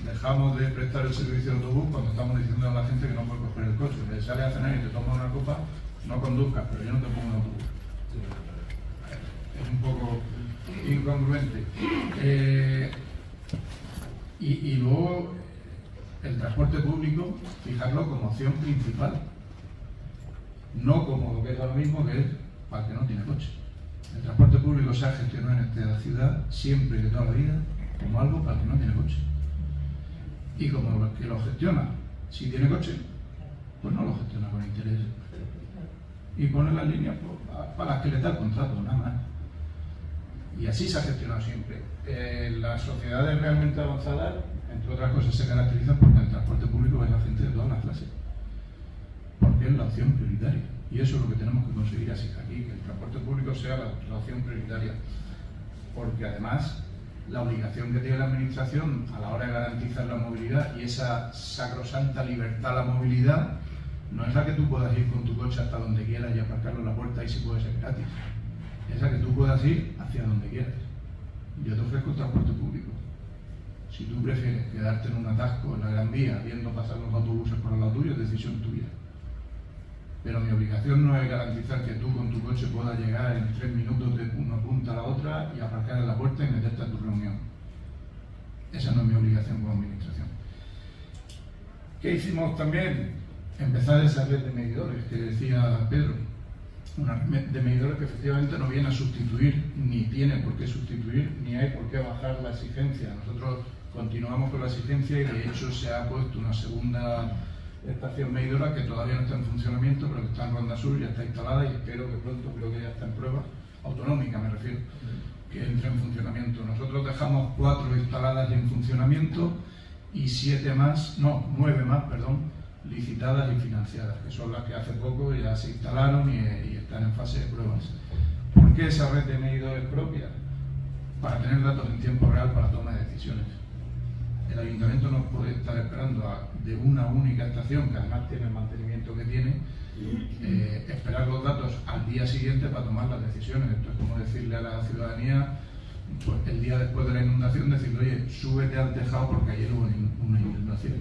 [SPEAKER 4] dejamos de prestar el servicio de autobús cuando estamos diciendo a la gente que no puede coger el coche. Si sales a cenar y te tomas una copa, no conduzcas, pero yo no te pongo un autobús. Es un poco incongruente. Y luego el transporte público, fijarlo como opción principal, no como lo que es ahora mismo, que es para el que no tiene coche. El transporte público se ha gestionado en esta ciudad siempre y de toda la vida como algo para el que no tiene coche. Y como el que lo gestiona, si tiene coche, pues no lo gestiona con interés. Y pone las líneas para las que le da el contrato, nada más. Y así se ha gestionado siempre. Las sociedades realmente avanzadas, entre otras cosas, se caracterizan porque el transporte público es la gente de todas las clases. Porque es la opción prioritaria. Y eso es lo que tenemos que conseguir así aquí, que el transporte público sea la opción prioritaria. Porque además, la obligación que tiene la administración a la hora de garantizar la movilidad y esa sacrosanta libertad a la movilidad, no es la que tú puedas ir con tu coche hasta donde quieras y aparcarlo en la puerta y si puede ser gratis. Es la que tú puedas ir hacia donde quieras. Yo te ofrezco el transporte público. Si tú prefieres quedarte en un atasco en la Gran Vía viendo pasar los autobuses por el lado tuyo, es decisión tuya. Pero mi obligación no es garantizar que tú con tu coche puedas llegar en 3 minutos de una punta a la otra y aparcar en la puerta y meterte a tu reunión. Esa no es mi obligación como administración. ¿Qué hicimos también? Empezar esa red de medidores que decía Pedro. Una red de medidores que efectivamente no viene a sustituir, ni tiene por qué sustituir, ni hay por qué bajar la exigencia. Nosotros continuamos con la exigencia y de hecho se ha puesto una segunda estación medidora que todavía no está en funcionamiento, pero que está en Ronda Sur, ya está instalada y espero que pronto, creo que ya está en prueba, autonómica me refiero, que entre en funcionamiento. Nosotros dejamos 4 instaladas y en funcionamiento y 9 más, licitadas y financiadas, que son las que hace poco ya se instalaron y están en fase de pruebas. ¿Por qué esa red de medidores propia? Para tener datos en tiempo real para toma de decisiones. El ayuntamiento no puede estar esperando de una única estación, que además tiene el mantenimiento que tiene, esperar los datos al día siguiente para tomar las decisiones. Esto es como decirle a la ciudadanía, pues, el día después de la inundación, decirle, oye, súbete al tejado porque ayer hubo una inundación.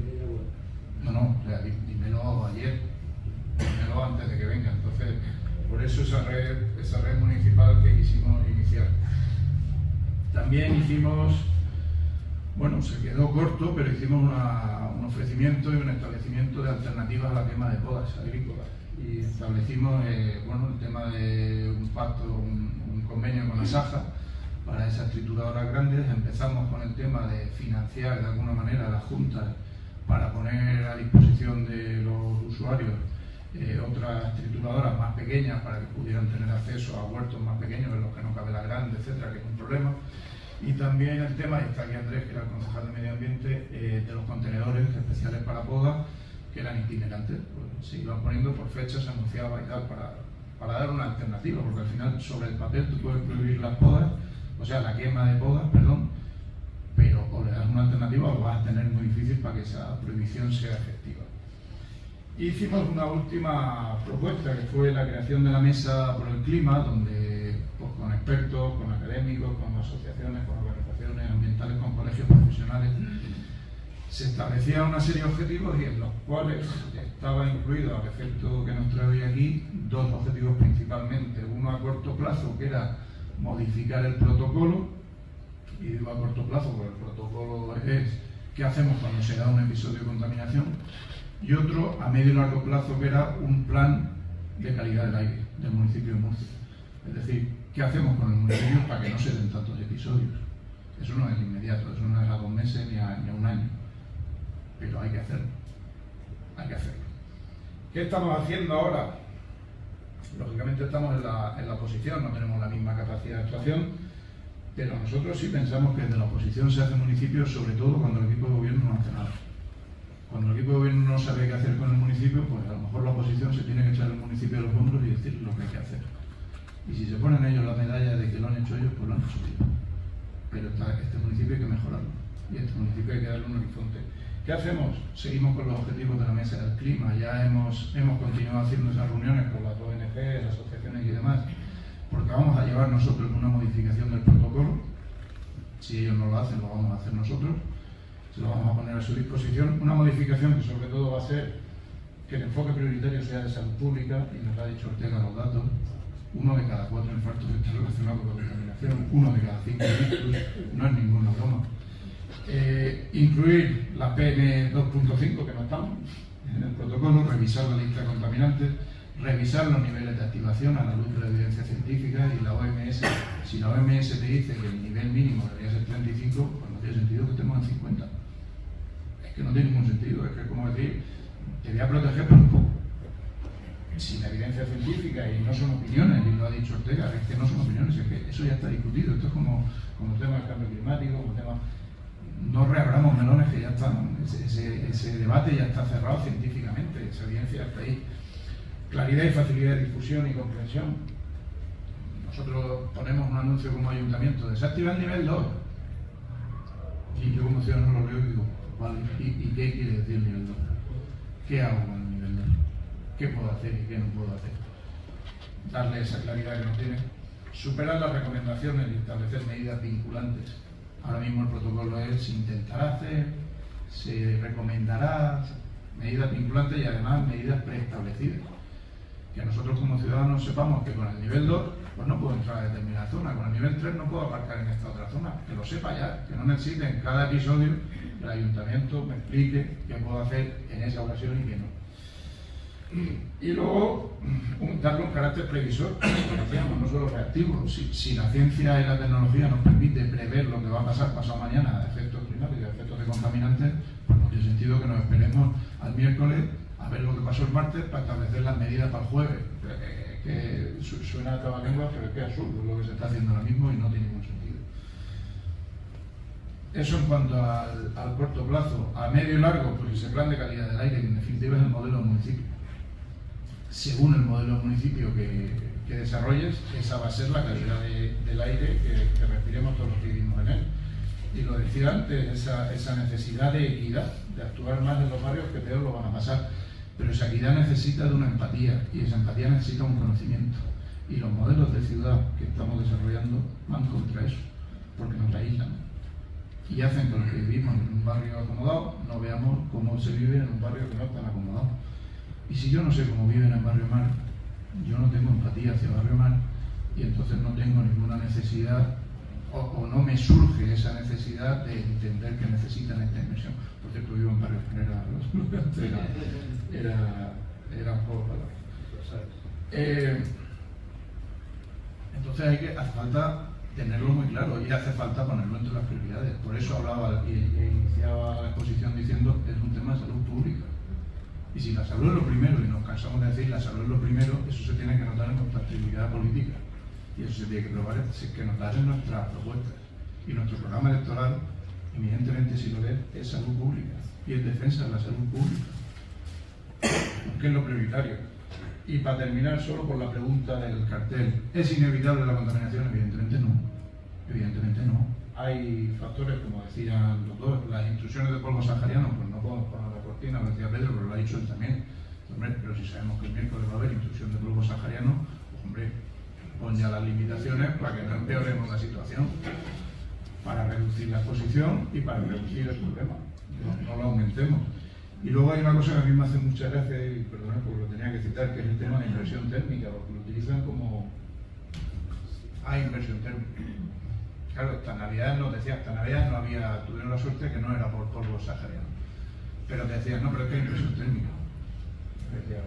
[SPEAKER 4] No, o sea, dímelo ayer, dímelo antes de que venga. Entonces, por eso esa red municipal que quisimos iniciar. También hicimos, bueno, se quedó corto, pero hicimos un ofrecimiento y un establecimiento de alternativas a la quema de podas agrícolas. Y establecimos, bueno, el tema de un pacto, un convenio con Asaja para esas trituradoras grandes. Empezamos con el tema de financiar de alguna manera las juntas para poner a disposición de los usuarios otras trituradoras más pequeñas para que pudieran tener acceso a huertos más pequeños en los que no cabe la grande, etcétera, que es un problema. Y también el tema, y está aquí Andrés, que era el concejal de Medio Ambiente, de los contenedores especiales para poda, que eran itinerantes. Pues se iban poniendo por fechas, se anunciaba y tal, para dar una alternativa, porque al final sobre el papel tú puedes prohibir las podas, o sea, la quema de podas, perdón, pero o le das una alternativa o lo vas a tener muy difícil para que esa prohibición sea efectiva. Hicimos una última propuesta, que fue la creación de la Mesa por el Clima, donde pues, con expertos, con académicos, con asociaciones, con organizaciones ambientales, con colegios profesionales, se establecían una serie de objetivos y en los cuales estaba incluido, al efecto que nos trae hoy aquí, 2 objetivos principalmente. Uno a corto plazo, que era modificar el protocolo, y digo a corto plazo porque el protocolo es qué hacemos cuando se da un episodio de contaminación, y otro a medio y largo plazo, que era un plan de calidad del aire del municipio de Murcia. Es decir, ¿qué hacemos con el municipio para que no se den tantos episodios? Eso no es inmediato, eso no es a 2 meses ni a un año, pero hay que hacerlo, hay que hacerlo. ¿Qué estamos haciendo ahora? Lógicamente estamos en la oposición, no tenemos la misma capacidad de actuación, pero nosotros sí pensamos que desde la oposición se hace municipio, sobre todo cuando el equipo de gobierno no hace nada. Cuando el equipo de gobierno no sabe qué hacer con el municipio, pues a lo mejor la oposición se tiene que echar el municipio de los hombros y decir lo que hay que hacer. Y si se ponen ellos la medalla de que lo han hecho ellos, pues lo han hecho ellos. Pero este municipio hay que mejorarlo y a este municipio hay que darle un horizonte. ¿Qué hacemos? Seguimos con los objetivos de la Mesa del Clima. Ya hemos continuado haciendo esas reuniones con las ONG, las asociaciones y demás, porque vamos a llevar nosotros una modificación del protocolo. Si ellos no lo hacen, lo vamos a hacer nosotros. Se lo vamos a poner a su disposición. Una modificación que sobre todo va a ser que el enfoque prioritario sea de salud pública, y nos ha dicho Ortega los datos: 1 de cada 4 infartos está relacionado con la contaminación, 1 de cada 5 ictus, no es ninguna broma. Incluir la PM 2.5, que no estamos en el protocolo, revisar la lista de contaminantes, revisar los niveles de activación a la luz de la evidencia científica. Y la OMS, si la OMS te dice que el nivel mínimo debería ser 35, pues no tiene sentido que estemos en 50. Es que no tiene ningún sentido, es que es como decir, te voy a proteger por un poco. Si la evidencia científica, y no son opiniones, y lo ha dicho Ortega, es que no son opiniones, es que eso ya está discutido. Esto es como el tema del cambio climático, como el tema... No reabramos melones que ya están, ese debate ya está cerrado científicamente, esa evidencia está ahí. Claridad y facilidad de difusión y comprensión. Nosotros ponemos un anuncio como ayuntamiento: desactiva el nivel 2. Y yo como ciudadano lo leo y digo, vale, ¿y qué quiere decir el nivel 2? ¿Qué hago con el nivel 2? ¿Qué puedo hacer y qué no puedo hacer? Darle esa claridad que nos tiene. Superar las recomendaciones y establecer medidas vinculantes. Ahora mismo el protocolo es: se intentará hacer, se recomendará, medidas vinculantes y además medidas preestablecidas. Que nosotros como ciudadanos sepamos que con el nivel 2 pues no puedo entrar a determinada zona, con el nivel 3 no puedo aparcar en esta otra zona, que lo sepa ya, que no necesiten cada episodio el ayuntamiento me explique qué puedo hacer en esa ocasión y qué no. Y luego darle un carácter previsor, no solo reactivo. Si la ciencia y la tecnología nos permite prever lo que va a pasar pasado mañana a efectos climáticos, a efectos de contaminantes, pues no tiene sentido que nos esperemos al miércoles a ver lo que pasó el martes para establecer las medidas para el jueves. Que suena a trabalengua, pero es que es absurdo lo que se está haciendo ahora mismo y no tiene ningún sentido. Eso en cuanto al corto plazo. A medio y largo, pues ese plan de calidad del aire, que en definitiva es el modelo del municipio. Según el modelo del municipio que desarrolles, esa va a ser la calidad del aire que respiremos todos los que vivimos en él. Y lo decía antes, esa necesidad de equidad, de actuar más en los barrios que peor lo van a pasar. Pero esa equidad necesita de una empatía, y esa empatía necesita un conocimiento. Y los modelos de ciudad que estamos desarrollando van contra eso, porque nos aíslan. Y hacen que los que vivimos en un barrio acomodado no veamos cómo se vive en un barrio que no es tan acomodado. Y si yo no sé cómo viven en Barrio Mar, yo no tengo empatía hacia Barrio Mar, y entonces no tengo ninguna necesidad, o no me surge esa necesidad de entender que necesitan esta inversión. Por cierto, vivo en Barrio General, era un poco para... Entonces hace falta tenerlo muy claro y hace falta ponerlo entre las prioridades. Por eso hablaba y iniciaba la exposición diciendo que es un tema de salud pública. Y si la salud es lo primero, y nos cansamos de decir la salud es lo primero, eso se tiene que notar en nuestra actividad política. Y eso se tiene que notar en nuestras propuestas. Y nuestro programa electoral, evidentemente, si lo ves, es salud pública. Y es defensa de la salud pública. Porque es lo prioritario. Y para terminar, solo por la pregunta del cartel, ¿es inevitable la contaminación? Evidentemente no. Evidentemente no. Hay factores, como decían los dos, las intrusiones de polvo sahariano, pues no podemos poner la cortina, lo decía Pedro, pero lo ha dicho él también. Hombre, pero si sabemos que el miércoles va a haber intrusión de polvo sahariano, pues hombre, pon ya las limitaciones para que no empeoremos la situación, para reducir la exposición y para reducir el problema, no lo aumentemos. Y luego hay una cosa que a mí me hace mucha gracia, y perdón porque lo tenía que citar, que es el tema de inversión térmica, porque lo utilizan como inversión térmica. Claro, hasta Navidad nos decía, hasta Navidad no había, tuvieron la suerte que no era por polvo sahariano. Pero te decían, no, pero es que hay inversión térmica. Decía,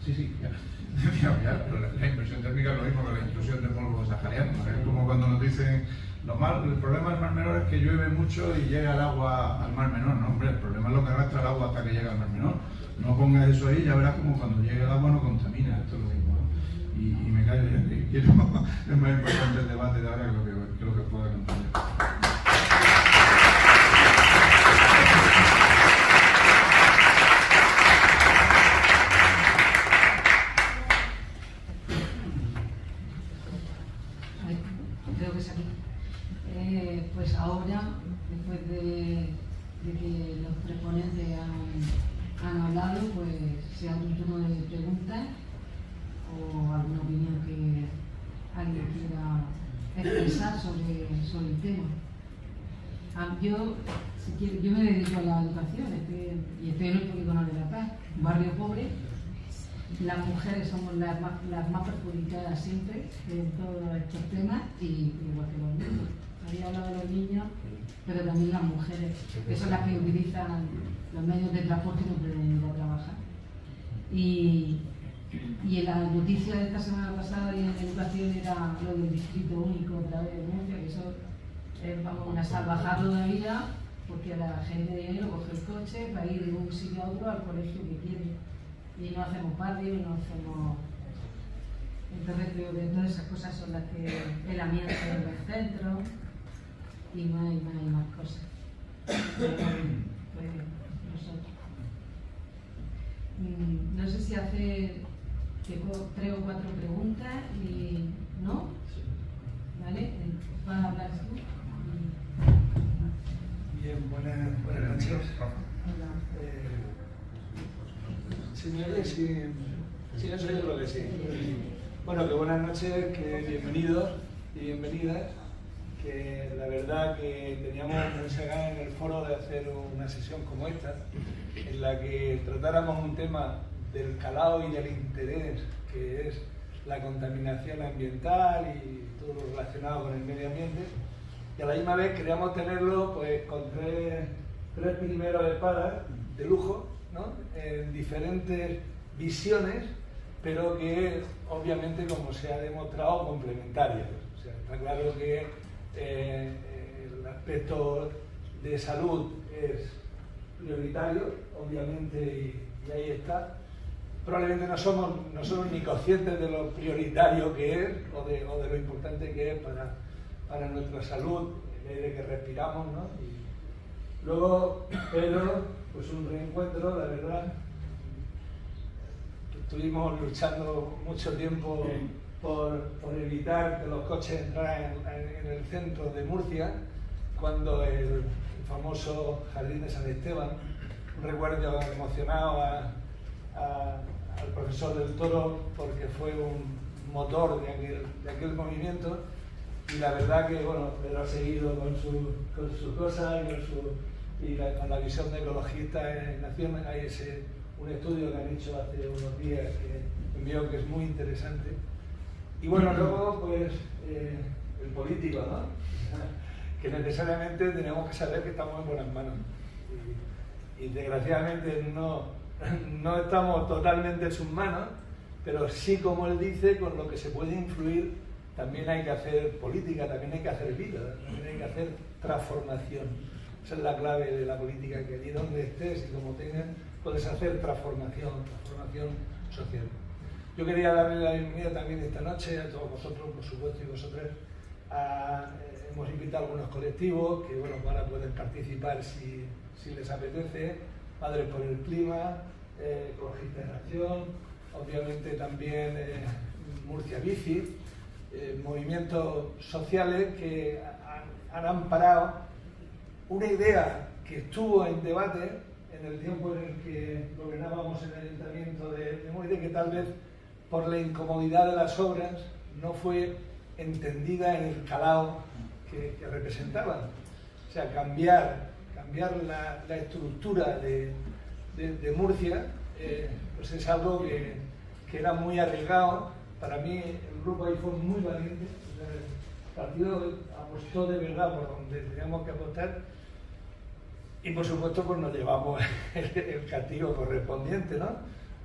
[SPEAKER 4] sí, ya. Decía, ya, pero la inversión térmica es lo mismo que la intrusión de polvo sahariano. Es como cuando nos dicen, el problema del Mar Menor es que llueve mucho y llega el agua al Mar Menor. No, hombre, el problema es lo que arrastra el agua hasta que llega al Mar Menor. No pongas eso ahí, ya verás como cuando llegue el agua no contamina. Esto es lo mismo, ¿no? Y me callo ya, que quiero, es más importante el debate de ahora que lo que pueda contar.
[SPEAKER 1] Creo que es aquí. Pues ahora, después de que los proponentes han hablado, pues se abre un turno de preguntas o alguna opinión que alguien quiera expresar sobre el tema. Yo me dedico a la educación y estoy en el Polígono de La Paz, un barrio pobre. Las mujeres somos las más perjudicadas siempre en todos estos temas, y igual que los niños. Había hablado de los niños, pero también las mujeres, que son las que utilizan los medios de transporte y no pueden ir a trabajar. Y en la noticia de esta semana pasada y en educación era lo del distrito único otra vez de Murcia, que eso es una salvajada todavía, porque la gente de dinero coge el coche para ir de un sitio a otro al colegio que quiere. Y no hacemos barrio, y no hacemos... Entonces creo que todas esas cosas son las que... el amianto en el centro y más cosas. Pues nosotros. No sé si hacer 3 o 4 preguntas y... ¿no? ¿Vale? ¿Vas a hablar tú?
[SPEAKER 5] Bien, buenas noches. Señores, si no soy yo, creo que sí. Bueno, que buenas noches, que bienvenidos y bienvenidas. Que la verdad que teníamos mucha ganas en el foro de hacer una sesión como esta, en la que tratáramos un tema del calado y del interés, que es la contaminación ambiental y todo lo relacionado con el medio ambiente. Y a la misma vez queríamos tenerlo pues con 3 3 primeros espadas de lujo, ¿no? En diferentes visiones, pero que obviamente, como se ha demostrado, complementarias. O sea, está claro que el aspecto de salud es prioritario, obviamente, y ahí está. Probablemente no somos ni conscientes de lo prioritario que es o de lo importante que es para nuestra salud, el aire que respiramos, ¿no? Y luego, Pedro, pues un reencuentro, la verdad. Estuvimos luchando mucho tiempo por evitar que los coches entraran en el centro de Murcia, cuando el famoso Jardín de San Esteban, un recuerdo emocionado al profesor del Toro, porque fue un motor de aquel movimiento, y la verdad que, bueno, Pedro ha seguido con sus cosas y con la visión de ecologista en Nación. Hay un estudio que han hecho hace unos días que envió, que es muy interesante. Y bueno, luego pues el político, ¿no? Que necesariamente tenemos que saber que estamos en buenas manos. Y desgraciadamente no estamos totalmente en sus manos, pero sí, como él dice, con lo que se puede influir, también hay que hacer política, también hay que hacer vida, también hay que hacer transformación. Esa es la clave de la política, que allí donde estés y como tengas, puedes hacer transformación social. Yo quería darle la bienvenida también esta noche a todos vosotros, por supuesto, y vosotras. Hemos invitado a algunos colectivos que, bueno, ahora pueden participar si les apetece. Madres por el Clima, Ecologistas en Acción, obviamente también Murcia Bici, movimientos sociales que han amparado una idea que estuvo en debate en el tiempo en el que gobernábamos en el Ayuntamiento de Murcia, que tal vez por la incomodidad de las obras no fue entendida en el calado que representaban. O sea, cambiar la estructura de Murcia, pues es algo que era muy arriesgado. Para mí el grupo ahí fue muy valiente. O sea, el partido apostó de verdad por donde teníamos que apostar, y por supuesto pues nos llevamos el castigo correspondiente, ¿no?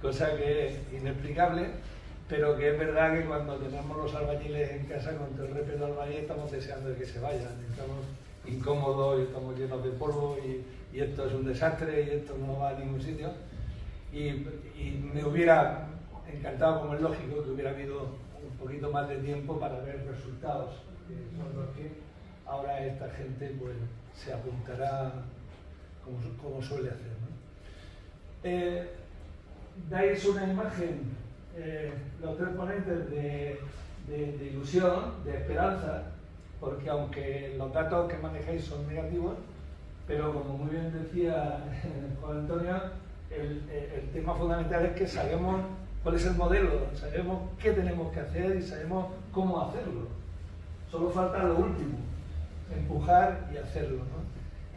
[SPEAKER 5] Cosa que es inexplicable, pero que es verdad que cuando tenemos los albañiles en casa, con todo el respeto al albañil, estamos deseando de que se vayan. Estamos incómodos y estamos llenos de polvo y esto es un desastre y esto no va a ningún sitio. Y me hubiera encantado, como es lógico, que hubiera habido un poquito más de tiempo para ver resultados, que son los que ahora esta gente pues se apuntará como suele hacer, ¿no? Dais una imagen, los 3 ponentes, de ilusión, de esperanza, porque aunque los datos que manejáis son negativos, pero como muy bien decía Juan Antonio, el tema fundamental es que sabemos cuál es el modelo, sabemos qué tenemos que hacer y sabemos cómo hacerlo. Solo falta lo último, empujar y hacerlo, ¿no?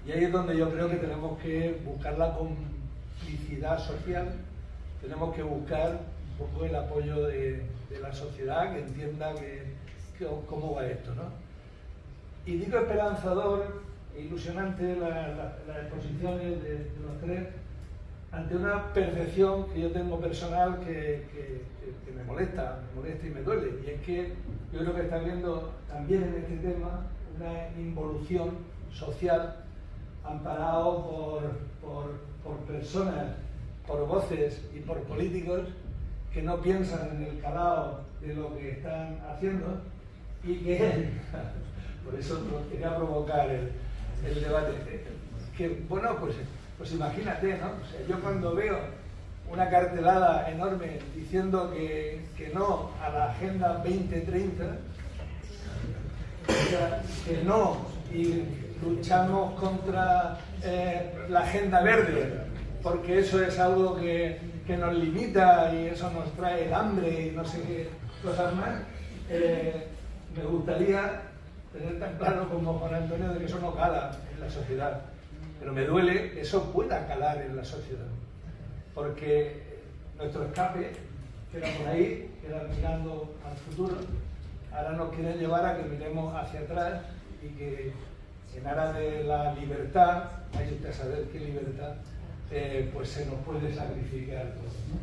[SPEAKER 5] Y ahí es donde yo creo que tenemos que buscar la complicidad social, tenemos que buscar un poco el apoyo de la sociedad, que entienda cómo va esto, ¿no? Y digo esperanzador e ilusionante las exposiciones de los 3, ante una percepción que yo tengo personal que me molesta y me duele, y es que yo creo que está habiendo también en este tema una involución social amparado por personas, por voces y por políticos que no piensan en el calado de lo que están haciendo, y que por eso quería provocar el debate. Que bueno, pues imagínate, ¿no? O sea, yo cuando veo una cartelada enorme diciendo que no a la Agenda 2030, o sea, que no, y luchamos contra la Agenda Verde, porque eso es algo que nos limita y eso nos trae el hambre y no sé qué cosas más. Me gustaría tener tan claro como Juan Antonio de que eso no cala en la sociedad, pero me duele que eso pueda calar en la sociedad, porque nuestro escape, que era por ahí, que era mirando al futuro, ahora nos quieren llevar a que miremos hacia atrás y que en aras de la libertad, hay usted a saber qué libertad, pues se nos puede sacrificar todo, ¿no?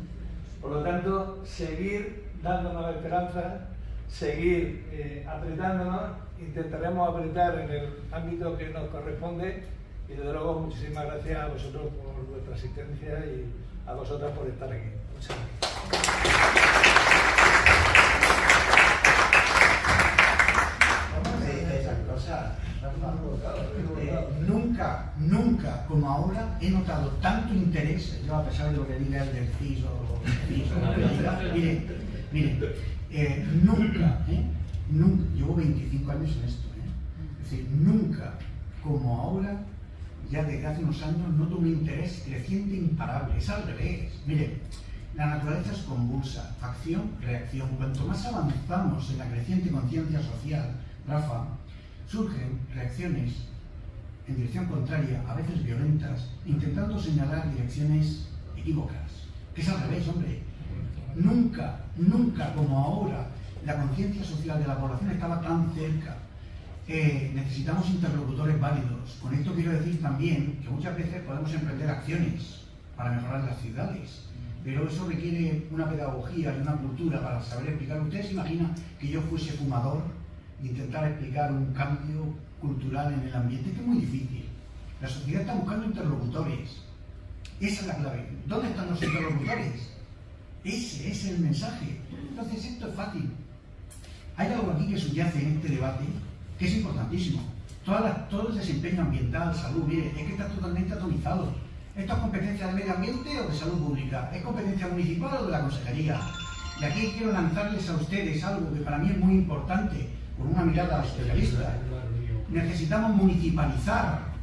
[SPEAKER 5] Por lo tanto, seguir dándonos esperanza, seguir apretándonos, intentaremos apretar en el ámbito que nos corresponde y desde luego muchísimas gracias a vosotros por vuestra asistencia y a vosotras por estar aquí. Muchas gracias.
[SPEAKER 3] Nunca como ahora he notado tanto interés, yo a pesar de lo que diga el del CIS o lo que diga, mire, nunca, llevo 25 años en esto, es decir, nunca como ahora, ya desde hace unos años, noto un interés creciente imparable, es al revés. Mire, la naturaleza es convulsa, acción, reacción. Cuanto más avanzamos en la creciente conciencia social, Rafa, surgen reacciones en dirección contraria, a veces violentas, intentando señalar direcciones equívocas. Que es al revés, hombre. Nunca como ahora la conciencia social de la población estaba tan cerca. Necesitamos interlocutores válidos. Con esto quiero decir también que muchas veces podemos emprender acciones para mejorar las ciudades, pero eso requiere una pedagogía y una cultura para saber explicar. ¿Ustedes se imaginan que yo fuese fumador e intentar explicar un cambio cultural en el ambiente? Que es muy difícil. La sociedad está buscando interlocutores. Esa es la clave. ¿Dónde están los interlocutores? Ese es el mensaje. Entonces esto es fácil. Hay algo aquí que subyace en este debate que es importantísimo. Todo el desempeño ambiental, salud, mire, es que está totalmente atomizado. ¿Esto es competencia de medio ambiente o de salud pública? ¿Es competencia municipal o de la consejería? Y aquí quiero lanzarles a ustedes algo que para mí es muy importante, con una mirada especialista. Necesitamos municipalizar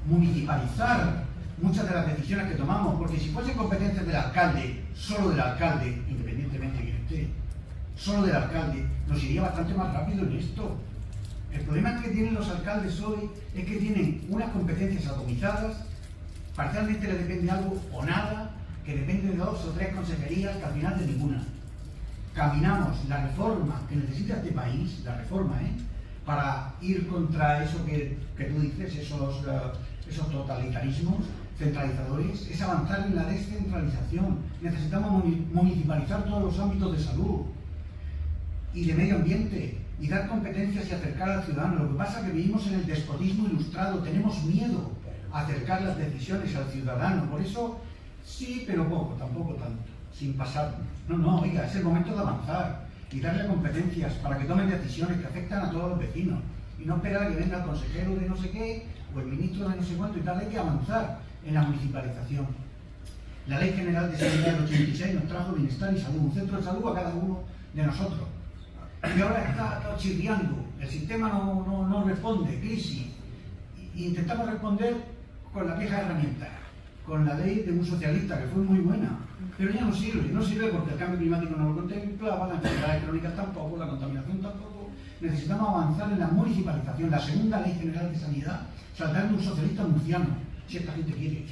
[SPEAKER 3] muchas de las decisiones que tomamos, porque si fuese competencia del alcalde, solo del alcalde, independientemente de quién esté, solo del alcalde, nos iría bastante más rápido en esto. El problema que tienen los alcaldes hoy es que tienen unas competencias atomizadas, parcialmente les depende algo o nada, que depende de 2 o 3 consejerías, que al final de ninguna. Caminamos la reforma que necesita este país, la reforma, para ir contra eso que tú dices, esos totalitarismos centralizadores, es avanzar en la descentralización. Necesitamos municipalizar todos los ámbitos de salud y de medio ambiente y dar competencias y acercar al ciudadano. Lo que pasa es que vivimos en el despotismo ilustrado, tenemos miedo a acercar las decisiones al ciudadano. Por eso, sí, pero poco, tampoco tanto, sin pasar. No, oiga, es el momento de avanzar y darle competencias para que tomen decisiones que afectan a todos los vecinos y no esperar a que venga el consejero de no sé qué o el ministro de no sé cuánto y tal. Hay que avanzar en la municipalización. La Ley General de Sanidad del 86 nos trajo bienestar y salud, un centro de salud a cada uno de nosotros. Y ahora está chirriando, el sistema no responde, crisis. Y intentamos responder con la vieja herramienta, con la ley de un socialista que fue muy buena, pero ya no sirve porque el cambio climático no lo contemplaba, las enfermedades crónicas tampoco, la contaminación tampoco. Necesitamos avanzar en la municipalización. La segunda Ley General de Sanidad saldrá de un socialista murciano, si esta gente quiere.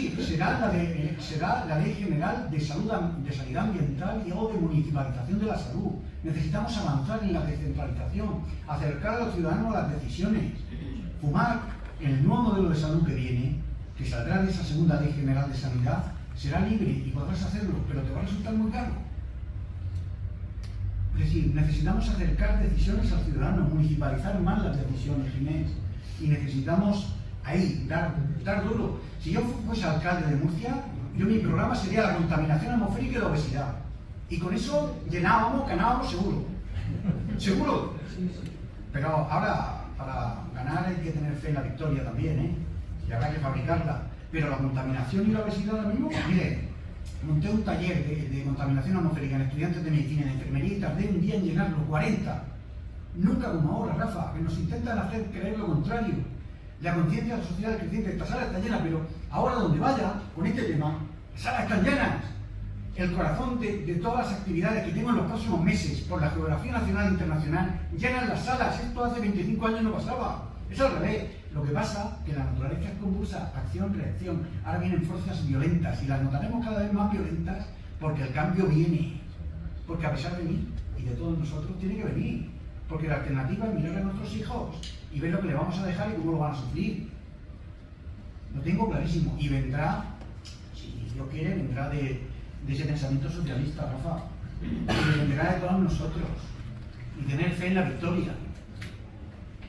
[SPEAKER 3] Será la Ley General de Sanidad Ambiental o de municipalización de la salud. Necesitamos avanzar en la descentralización, acercar a los ciudadanos a las decisiones. Fumar, en el nuevo modelo de salud que viene, que saldrá de esa segunda Ley General de Sanidad, será libre y podrás hacerlo, pero te va a resultar muy caro. Es decir, necesitamos acercar decisiones al ciudadano, municipalizar más las decisiones, Inés, y necesitamos ahí dar duro. Si yo fuese alcalde de Murcia, mi programa sería la contaminación atmosférica y la obesidad. Y con eso ganábamos seguro. Pero ahora, para ganar hay que tener fe en la victoria también, y habrá que fabricarla. Pero la contaminación y la obesidad ahora mismo, mire, monté un taller de contaminación atmosférica en estudiantes de medicina y de enfermería y tardé un día en llenarlo, 40. Nunca como ahora, Rafa, que nos intentan hacer creer lo contrario. La conciencia social es creciente, esta sala está llena, pero ahora donde vaya con este tema, las salas están llenas. El corazón de todas las actividades que tengo en los próximos meses, por la geografía nacional e internacional, llenan las salas. Esto hace 25 años no pasaba. Es al revés. Lo que pasa es que la naturaleza es convulsa, acción, reacción. Ahora vienen fuerzas violentas y las notaremos cada vez más violentas porque el cambio viene. Porque a pesar de mí y de todos nosotros tiene que venir. Porque la alternativa es mirar a nuestros hijos y ver lo que le vamos a dejar y cómo lo van a sufrir. Lo tengo clarísimo. Y vendrá, si Dios quiere, vendrá de ese pensamiento socialista, Rafa. Y vendrá de todos nosotros. Y tener fe en la victoria.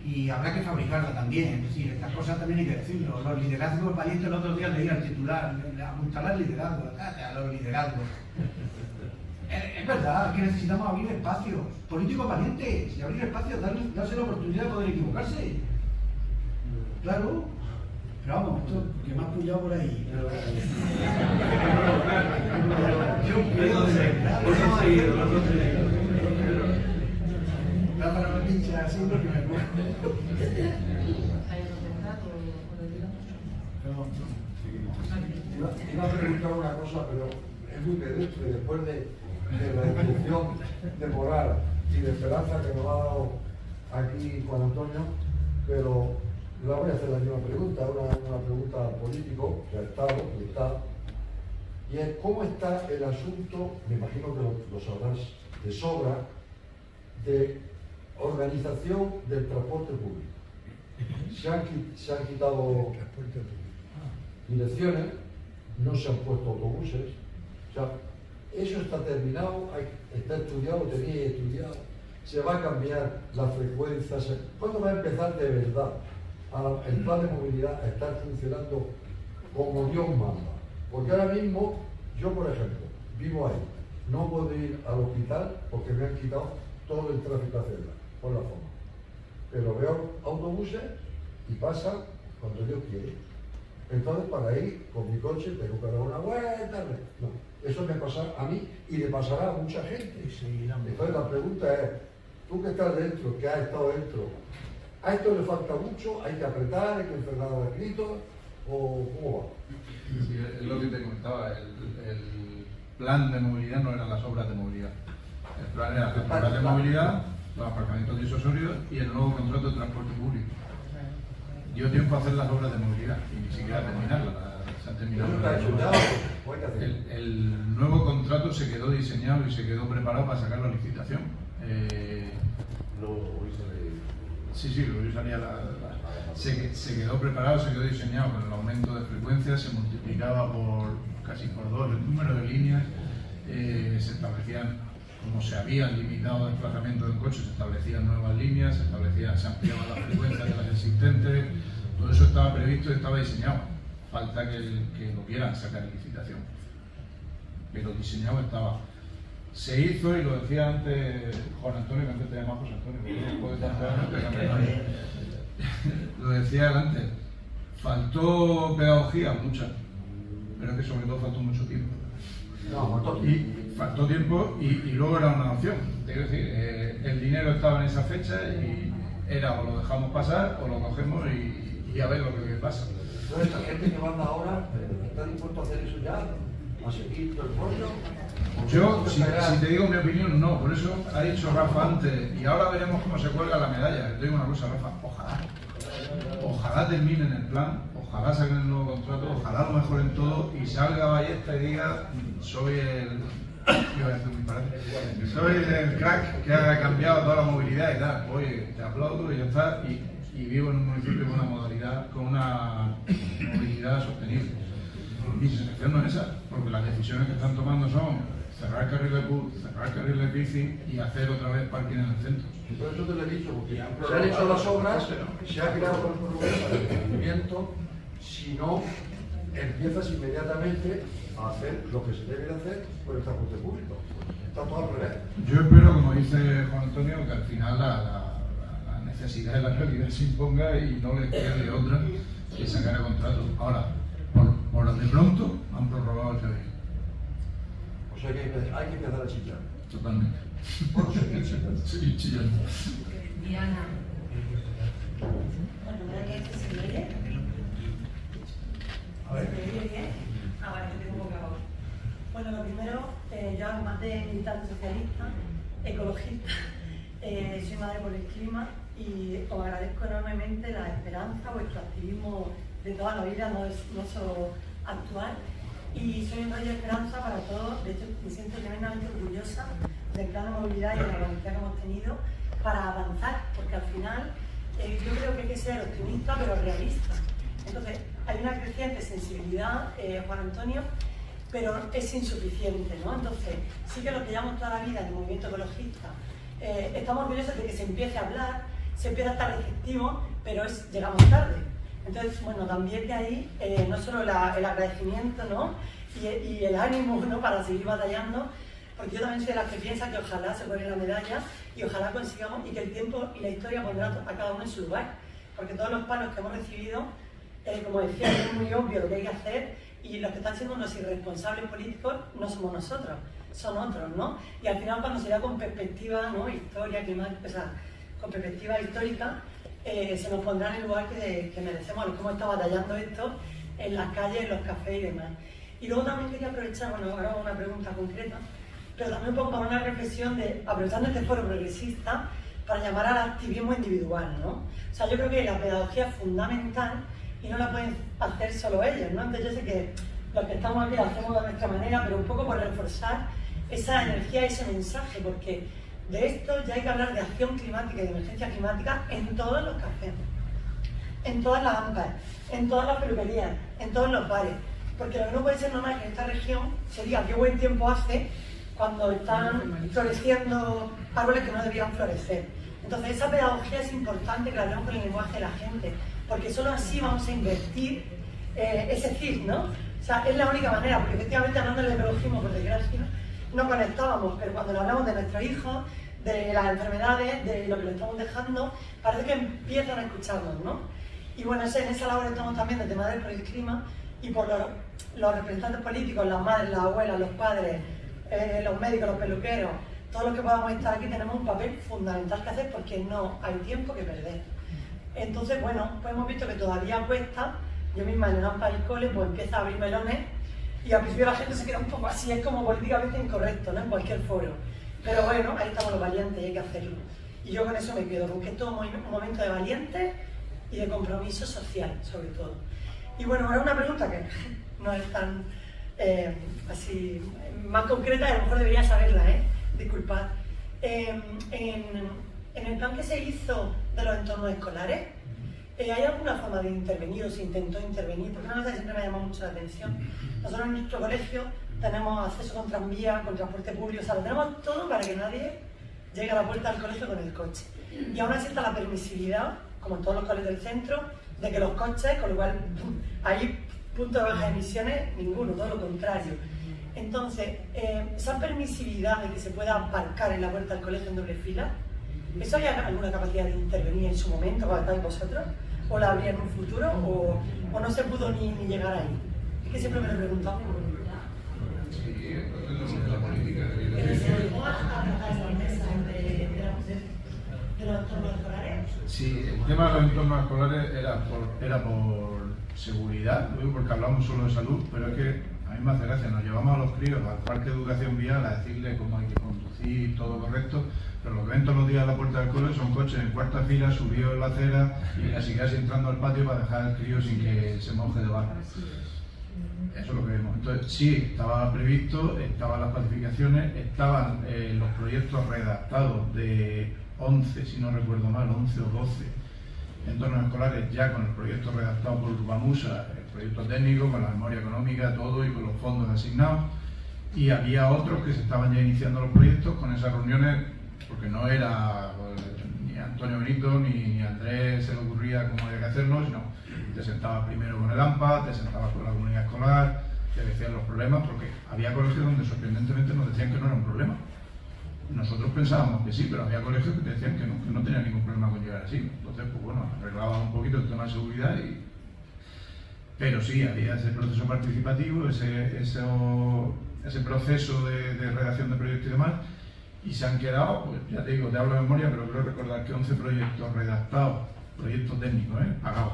[SPEAKER 3] Y habrá que fabricarla también. Es decir, estas cosas también hay que decirlo. Los liderazgos valientes, el otro día leí al titular, apuntalar liderazgo, a los liderazgos. Es verdad, que necesitamos abrir espacios, políticos valientes, y abrir espacios, darse la oportunidad de poder equivocarse. Claro, pero vamos, esto que me has pillado por ahí. Yo creo de verdad. Ya para no pinchar así lo que me acuerdo.
[SPEAKER 1] ¿Hay otro contrato o lo digamos?
[SPEAKER 6] Iba a preguntar una cosa, pero es muy pedestre después de la descripción de moral y de esperanza que nos ha dado aquí Juan Antonio, pero le voy a hacer la misma pregunta, una pregunta político, acertado, que está, y es ¿cómo está el asunto, me imagino que lo sabrás de sobra, de organización del transporte público? Se han quitado direcciones, no se han puesto autobuses, o sea, eso está terminado, está estudiado, tenía estudiado, se va a cambiar la frecuencia. ¿Cuándo va a empezar de verdad el plan de movilidad a estar funcionando como Dios manda? Porque ahora mismo, yo por ejemplo, vivo ahí, no puedo ir al hospital porque me han quitado todo el tráfico hacia allá, por la forma. Pero veo autobuses y pasa cuando Dios quiere. Entonces, para ir con mi coche tengo que dar una vuelta. No, eso me pasa a mí y le pasará a mucha gente. Entonces, la pregunta es, tú que estás dentro, que has estado dentro, ¿a esto le falta mucho? ¿Hay que apretar? ¿Hay que enfermar a gritos? ¿O cómo va?
[SPEAKER 4] Sí, es lo que te comentaba, el plan de movilidad no eran las obras de movilidad. El plan era las obras de movilidad, los aparcamientos disuasorios y el nuevo contrato de transporte público. Dio tiempo a hacer las obras de movilidad y ni siquiera terminarlas. Se han terminado. El nuevo contrato se quedó diseñado y se quedó preparado para sacar la licitación. Sí, hoy salía se quedó preparado, se quedó diseñado con el aumento de frecuencia, se multiplicaba casi por 2 el número de líneas, se establecían, como se habían limitado el desplazamiento del coche, se establecían nuevas líneas, se ampliaban las frecuencias de las existentes, todo eso estaba previsto y estaba diseñado. Falta que lo quieran sacar en licitación, pero diseñado estaba. Se hizo, y lo decía antes Juan Antonio, que antes te llamaba José Antonio, lo decía antes, faltó pedagogía, mucha, pero que sobre todo faltó mucho tiempo. Faltó tiempo y luego era una opción. Es decir, el dinero estaba en esa fecha y era o lo dejamos pasar o lo cogemos y a ver lo que pasa.
[SPEAKER 6] Entonces, esta gente que manda ahora está dispuesto a hacer eso ya, a seguir todo el rollo.
[SPEAKER 4] Yo, si te digo mi opinión, no. Por eso ha dicho Rafa antes, y ahora veremos cómo se cuelga la medalla. Te digo una cosa, Rafa, ojalá terminen el plan, ojalá saquen el nuevo contrato, ojalá lo mejoren todo y salga Ballesta y diga, soy el crack que ha cambiado toda la movilidad y tal. Oye, te aplaudo y ya está. Y vivo en un municipio con una movilidad sostenible. Mi sensación no es esa, porque las decisiones que están tomando son cerrar el carril de bus, cerrar el carril de bici y hacer otra vez parking en el centro.
[SPEAKER 6] Por eso te lo he dicho, porque se han hecho las obras, se ha creado el problema de movimiento, si no empiezas inmediatamente a hacer lo que se debe hacer por el transporte público. Está todo al revés.
[SPEAKER 4] Yo espero, como dice Juan Antonio, que al final la necesidad de la realidad se imponga y no le quede otra que sacar el contrato. Ahora, por lo de pronto, han prorrogado el TVI.
[SPEAKER 6] O sea que hay que empezar a chillar.
[SPEAKER 4] Totalmente. Sí, chillando.
[SPEAKER 1] Diana.
[SPEAKER 7] Bueno, ¿se me oye? ¿Se me oye bien? Vale, que tengo un poco de voz. Bueno, lo primero, yo además de militante socialista, ecologista, soy madre por el clima y os agradezco enormemente la esperanza, vuestro activismo de toda la vida, no solo actual. Y soy un rayo de esperanza para todos. De hecho, me siento tremendamente orgullosa del plan de movilidad y de la valentía que hemos tenido para avanzar, porque al final yo creo que hay que ser optimista pero realista. Entonces, hay una creciente sensibilidad, Juan Antonio, pero es insuficiente, ¿no? Entonces, sí que lo que llevamos toda la vida en el movimiento ecologista, estamos orgullosos de que se empiece a hablar, se empieza a estar receptivo, pero llegamos tarde. Entonces, bueno, también de ahí, no solo el agradecimiento, ¿no? Y el ánimo, ¿no? Para seguir batallando, porque yo también soy de las que piensa que ojalá se pone la medalla y ojalá consigamos y que el tiempo y la historia pondrán a cada uno en su lugar, porque todos los palos que hemos recibido, como decía, es muy obvio lo que hay que hacer y los que están siendo unos irresponsables políticos no somos nosotros, son otros, ¿no? Y al final cuando se da con perspectiva, ¿no? Historia, climática, o sea, con perspectiva histórica, se nos pondrá en el lugar que merecemos a los que hemos estado batallando esto en las calles, en los cafés y demás. Y luego también quería aprovechar, bueno, ahora una pregunta concreta, pero también un poco para una reflexión de, aprovechando este foro progresista, para llamar al activismo individual, ¿no? O sea, yo creo que la pedagogía es fundamental y no la pueden hacer solo ellos, ¿no? Entonces yo sé que los que estamos aquí lo hacemos de nuestra manera, pero un poco por reforzar esa energía y ese mensaje, porque de esto ya hay que hablar de acción climática y de emergencia climática en todos los cafés, en todas las AMPAs, en todas las peluquerías, en todos los bares, porque lo que no puede ser normal que en esta región se diga qué buen tiempo hace cuando están floreciendo árboles que no deberían florecer. Entonces esa pedagogía es importante que la hablemos con el lenguaje de la gente, porque solo así vamos a invertir ese CIF, ¿no? O sea, es la única manera, porque efectivamente hablando del ecologismo, por desgracia, no conectábamos, pero cuando hablamos de nuestros hijos, de las enfermedades, de lo que le estamos dejando, parece que empiezan a escucharnos, ¿no? Y bueno, en esa labor estamos también desde Madres por el Clima y por los representantes políticos, las madres, las abuelas, los padres, los médicos, los peluqueros, todos los que podamos estar aquí tenemos un papel fundamental que hacer porque no hay tiempo que perder. Entonces, bueno, pues hemos visto que todavía cuesta, yo misma en el AMPA del cole pues empieza a abrir melones y al principio la gente se queda un poco así, es como políticamente incorrecto, ¿no? En cualquier foro. Pero bueno, ahí estamos los valientes y hay que hacerlo. Y yo con eso me quedo, porque esto es un momento de valientes y de compromiso social, sobre todo. Y bueno, ahora una pregunta que no es tan así más concreta, y a lo mejor debería saberla, disculpad. En el plan que se hizo de los entornos escolares, ¿hay alguna forma de intervenir o se intentó intervenir? Porque una cosa que siempre me ha llamado mucho la atención. Nosotros en nuestro colegio tenemos acceso con tranvía, con transporte público, o sea, lo tenemos todo para que nadie llegue a la puerta del colegio con el coche. Y aún así está la permisividad, como en todos los colegios del centro, de que los coches, con lo cual hay punto de bajas emisiones, ninguno, todo lo contrario. Entonces, esa permisividad de que se pueda aparcar en la puerta del colegio en doble fila, ¿eso hay alguna capacidad de intervenir en su momento cuando estáis vosotros? ¿O la habría en un futuro? ¿O no se pudo ni llegar ahí? Es que siempre me lo he preguntado.
[SPEAKER 4] Sí, entonces la política
[SPEAKER 7] de los entornos escolares.
[SPEAKER 4] Sí, el tema de los entornos escolares era por seguridad, lo digo porque hablamos solo de salud, pero es que a mí me hace gracia, nos llevamos a los críos al parque de educación vial a decirles cómo hay que conducir, todo correcto, pero lo que ven todos los días a la puerta del cole son coches en cuarta fila, subidos en la acera y casi entrando al patio para dejar al crío sin que se moje debajo. Eso es lo que vemos. Entonces, sí, estaba previsto, estaban las pacificaciones, estaban los proyectos redactados de 11, si no recuerdo mal, 11 o 12 entornos escolares ya con el proyecto redactado por Urbamusa, el proyecto técnico, con la memoria económica, todo y con los fondos asignados. Y había otros que se estaban ya iniciando los proyectos con esas reuniones, porque no era ni Antonio Benito ni Andrés se le ocurría cómo había que hacerlo, sino te sentabas primero con el AMPA, te sentabas con la comunidad escolar, te decían los problemas, porque había colegios donde sorprendentemente nos decían que no era un problema. Nosotros pensábamos que sí, pero había colegios que te decían que no tenían ningún problema con llegar así. Entonces, pues bueno, arreglaban un poquito el tema de seguridad pero sí, había ese proceso participativo, ese proceso de redacción de proyectos y demás, y se han quedado, pues ya te digo, te hablo de memoria, pero creo recordar que 11 proyectos redactados, proyectos técnicos, pagados,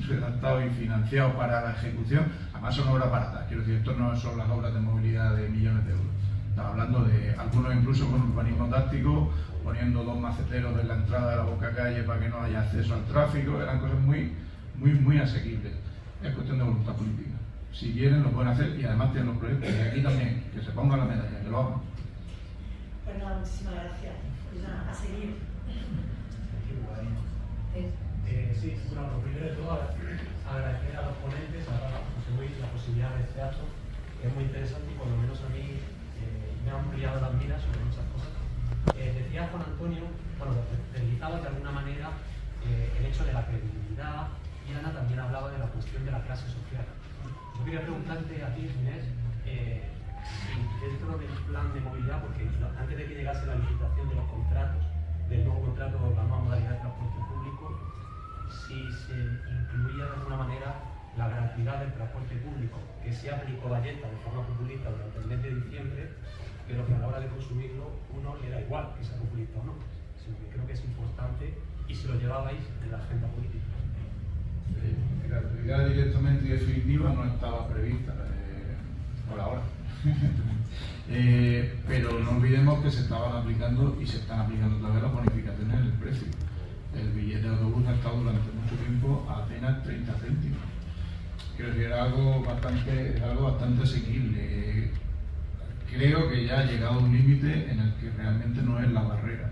[SPEAKER 4] redactados y financiados para la ejecución, además son obras baratas, quiero decir, esto no son las obras de movilidad de millones de euros. Estaba hablando de algunos incluso con urbanismo táctico, poniendo 2 maceteros en la entrada de la boca calle para que no haya acceso al tráfico, eran cosas muy asequibles. Es cuestión de voluntad política. Si quieren lo pueden hacer y además tienen los proyectos y aquí también, que se pongan la medalla, que lo hagan.
[SPEAKER 7] Pues nada, muchísimas gracias. Pues nada, a seguir.
[SPEAKER 8] Sí, bueno, lo primero de todo, agradecer a los ponentes, a José Luis, la posibilidad de este acto, que es muy interesante y por lo menos a mí me ha ampliado las miras sobre muchas cosas. Decía Juan Antonio, bueno, deslizaba de alguna manera el hecho de la credibilidad, y Ana también hablaba de la cuestión de la clase social. Yo quería preguntarte a ti, Inés, si dentro del plan de movilidad, porque antes de que llegase la licitación de los contratos, del nuevo contrato de la nueva modalidad de transporte público, si se incluía de alguna manera la gratuidad del transporte público, que se aplicó Valletta de forma populista durante el mes de diciembre, pero que a la hora de consumirlo uno le da igual que sea populista o no, sino que creo que es importante y si lo llevabais en la agenda política.
[SPEAKER 4] La gratuidad directamente y definitiva no estaba prevista por ahora. Pero no olvidemos que se estaban aplicando y se están aplicando todavía las bonificaciones en el precio. El billete de autobús ha estado durante mucho tiempo a apenas 30 céntimos. Creo que era algo bastante asequible. Creo que ya ha llegado a un límite en el que realmente no es la barrera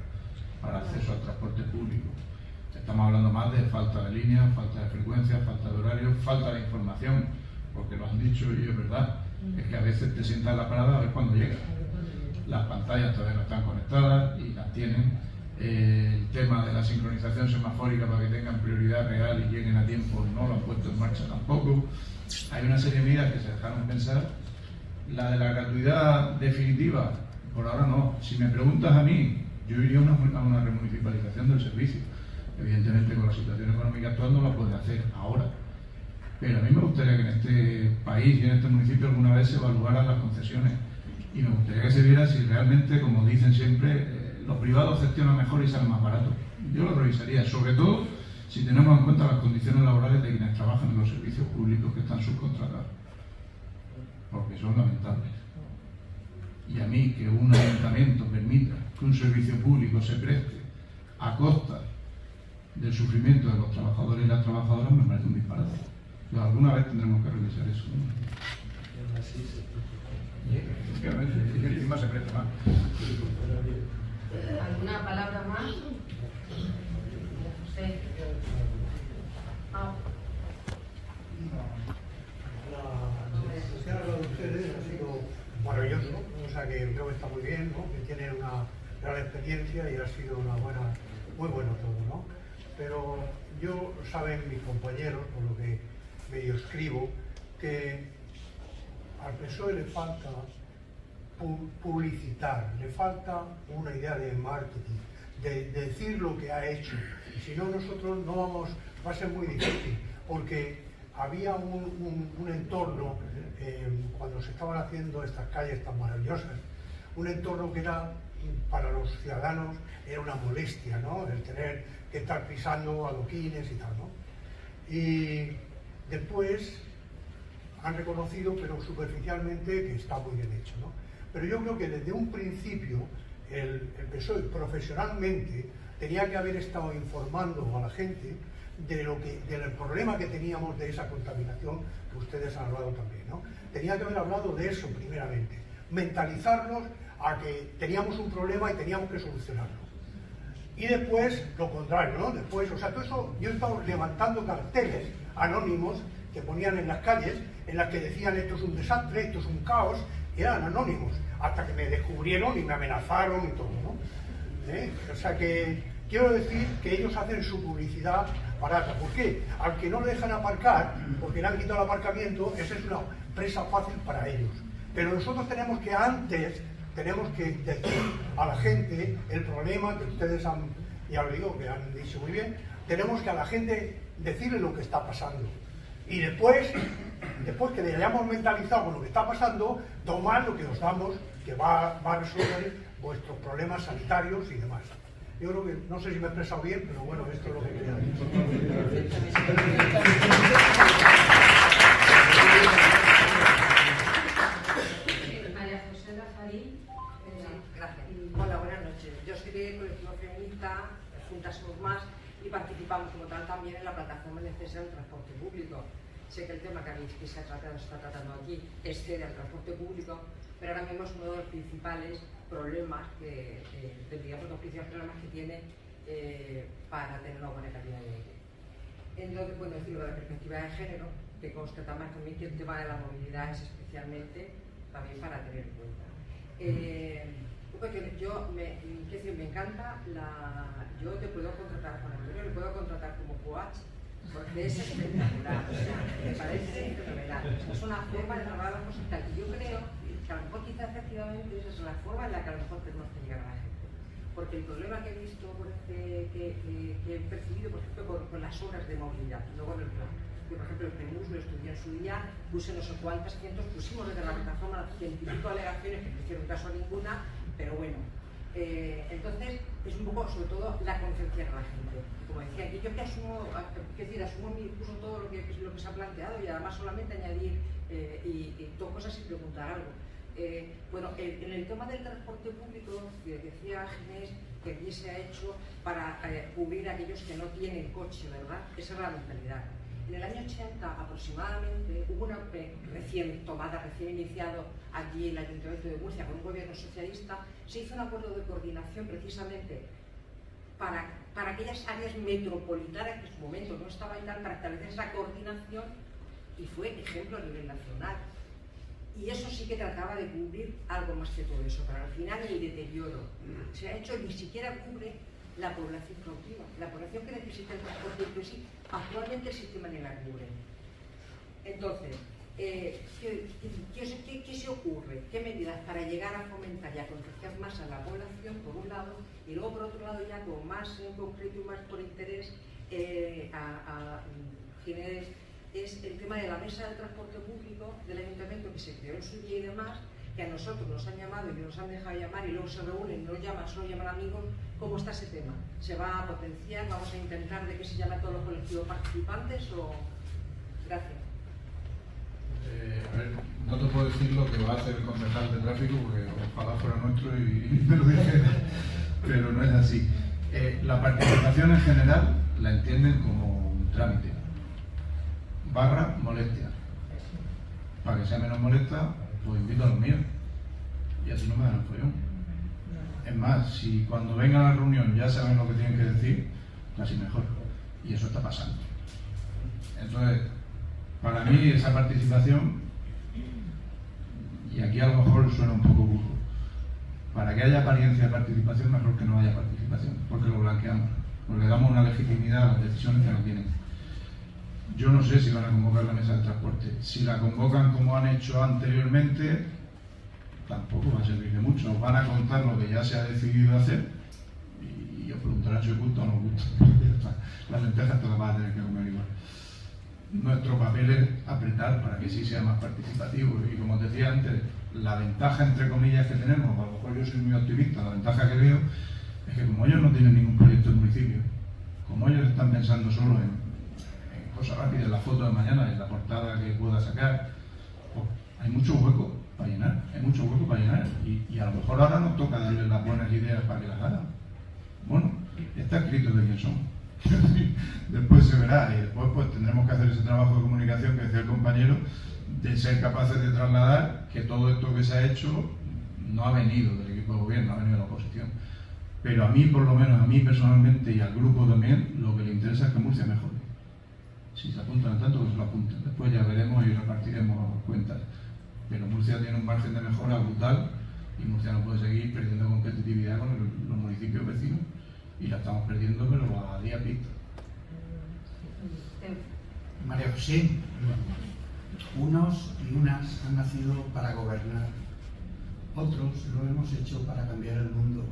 [SPEAKER 4] para acceso al transporte público. Estamos hablando más de falta de líneas, falta de frecuencia, falta de horario, falta de información, porque lo han dicho y es verdad. Es que a veces te sientas en la parada a ver cuándo llega. Las pantallas todavía no están conectadas y las tienen. El tema de la sincronización semafórica para que tengan prioridad real y lleguen a tiempo no lo han puesto en marcha tampoco. Hay una serie de medidas que se dejaron pensar. La de la gratuidad definitiva, por ahora no. Si me preguntas a mí, yo iría a una remunicipalización del servicio. Evidentemente con la situación económica actual no la puede hacer ahora. Pero a mí me gustaría que en este país y en este municipio alguna vez se evaluaran las concesiones. Y me gustaría que se viera si realmente, como dicen siempre, los privados gestionan mejor y salen más baratos. Yo lo revisaría, sobre todo si tenemos en cuenta las condiciones laborales de quienes trabajan en los servicios públicos que están subcontratados. Porque son lamentables. Y a mí que un ayuntamiento permita que un servicio público se preste a costa del sufrimiento de los trabajadores y las trabajadoras me parece un disparate. Pero alguna vez tendremos que revisar eso, ¿no? Efectivamente, y encima se presta más.
[SPEAKER 1] ¿Alguna palabra más? José.
[SPEAKER 9] Lo que han hablado ustedes ha sido maravilloso, o sea que creo que está muy bien, ¿no? Que tienen una gran experiencia y ha sido muy bueno todo, ¿no? Pero yo, saben mis compañeros, por lo que medio escribo, que al PSOE le falta publicitar, le falta una idea de marketing, de decir lo que ha hecho. Si no, nosotros no vamos, va a ser muy difícil, porque había un entorno, cuando se estaban haciendo estas calles tan maravillosas, un entorno que era, para los ciudadanos, era una molestia, ¿no? El tener que estar pisando adoquines y tal, ¿no? Y después han reconocido, pero superficialmente, que está muy bien hecho, ¿no? Pero yo creo que desde un principio el PSOE profesionalmente tenía que haber estado informando a la gente del problema que teníamos de esa contaminación que ustedes han hablado también, ¿no? Tenía que haber hablado de eso primeramente, mentalizarlos a que teníamos un problema y teníamos que solucionarlo. Y después lo contrario, ¿no? Después, o sea, todo eso, yo he estado levantando carteles anónimos que ponían en las calles, en las que decían esto es un desastre, esto es un caos, y eran anónimos, hasta que me descubrieron y me amenazaron y todo, ¿no? O sea que quiero decir que ellos hacen su publicidad barata. ¿Por qué? Al que no le dejan aparcar, porque le han quitado el aparcamiento, esa es una presa fácil para ellos. Pero nosotros tenemos que decir a la gente el problema que ustedes han, ya lo digo, que han dicho muy bien, tenemos que a la gente decirle lo que está pasando. Y después que le hayamos mentalizado con lo que está pasando, tomar lo que os damos, que va a resolver vuestros problemas sanitarios y demás. Yo creo que, no sé si me he expresado bien, pero bueno, esto es lo que quería decir.
[SPEAKER 1] María José Lazarín.
[SPEAKER 10] Gracias. Hola, buenas noches. Yo soy de Colectivo Feminista, Juntas Somos Más, y participamos como tal también en la plataforma de defensa del transporte público. Sé que el tema que se está tratando aquí excede al transporte público, pero ahora mismo es uno de los principales problemas que tendríamos los principales problemas que tiene para tener una buena calidad de aire. Entonces, bueno, decirlo de la perspectiva de género, que constata más también que el tema de la movilidad es especialmente también para tener en cuenta. Me encanta yo te puedo contratar, Juan Antonio, le puedo contratar como coach, porque es espectacular, o sea, me parece fenomenal. Es una forma de trabajar las cosas tal. Y yo creo que a lo mejor quizás efectivamente esa es la forma en la que a lo mejor tenemos que llegar a la gente. Porque el problema que he visto, que he percibido, por ejemplo, con las obras de movilidad, y luego en el plan, que por ejemplo el PEMUS lo estudié en su día, puse no sé cuántas cientos, pusimos desde la plataforma científico alegaciones que no hicieron caso a ninguna, pero bueno. Entonces es un poco, sobre todo, la conciencia de la gente. Como decía aquí, yo que asumo en mi discurso todo lo que se ha planteado y además solamente añadir y dos cosas y preguntar algo. Bueno, en el tema del transporte público, que decía Ginés que aquí se ha hecho para cubrir a aquellos que no tienen coche, ¿verdad? Esa es la mentalidad. En el año 80 aproximadamente hubo una recién iniciado aquí el Ayuntamiento de Murcia con un gobierno socialista, se hizo un acuerdo de coordinación precisamente para aquellas áreas metropolitanas que en su momento no estaban tan, para establecer esa coordinación, y fue ejemplo a nivel nacional. Y eso sí que trataba de cubrir algo más que todo eso, pero al final el deterioro se ha hecho y ni siquiera cubre la población cautiva, la población que necesita el transporte, que sí, actualmente el sistema ni la cubre. Entonces, ¿qué se ocurre? ¿Qué medidas para llegar a fomentar y a concienciar más a la población, por un lado, y luego por otro lado, ya como más en concreto y más por interés, es el tema de la mesa del transporte público del Ayuntamiento que se creó en su día y demás, que a nosotros nos han llamado y que nos han dejado llamar y luego se reúnen, no llaman, solo llaman amigos. ¿Cómo está ese tema? ¿Se va a potenciar? ¿Vamos a intentar de que se llame a todos los colectivos participantes? O... Gracias.
[SPEAKER 4] A ver, no te puedo decir lo que va a hacer el concejal de tráfico porque ojalá fuera nuestro y me lo dijera, pero no es así. La participación en general la entienden como un trámite barra molestia. Para que sea menos molesta, pues invito a los míos y así no me dan el follón. Es más, si cuando vengan a la reunión ya saben lo que tienen que decir, casi mejor. Y eso está pasando. Entonces, para mí esa participación, y aquí a lo mejor suena un poco burdo, para que haya apariencia de participación mejor que no haya participación, porque lo blanqueamos, porque damos una legitimidad a las decisiones que no tienen. Yo no sé si van a convocar la mesa de transporte. Si la convocan como han hecho anteriormente, tampoco va a servir de mucho. Os van a contar lo que ya se ha decidido hacer y os preguntarán si os gusta o no os gusta. Las lentejas todas van a tener que comer igual. Nuestro papel es apretar para que sí sea más participativo. Y como os decía antes, la ventaja entre comillas que tenemos, a lo mejor yo soy muy optimista, la ventaja que veo es que como ellos no tienen ningún proyecto en municipio, como ellos están pensando solo en cosas rápidas, la foto de mañana, en la portada que pueda sacar, pues hay mucho hueco para llenar, y a lo mejor ahora nos toca darles las buenas ideas para que las hagan. Bueno, está escrito de quién son. Después se verá y después pues tendremos que hacer ese trabajo de comunicación que decía el compañero, de ser capaces de trasladar que todo esto que se ha hecho no ha venido del equipo de gobierno, ha venido de la oposición. Pero a mí, por lo menos a mí personalmente y al grupo también, lo que le interesa es que Murcia mejore. Si se apuntan tanto, que se lo apunten. Después ya veremos y repartiremos cuentas. Pero Murcia tiene un margen de mejora brutal y Murcia no puede seguir perdiendo competitividad con los municipios vecinos. Y la estamos perdiendo, pero a día pista.
[SPEAKER 3] María José, unos y unas han nacido para gobernar, otros lo hemos hecho para cambiar el mundo.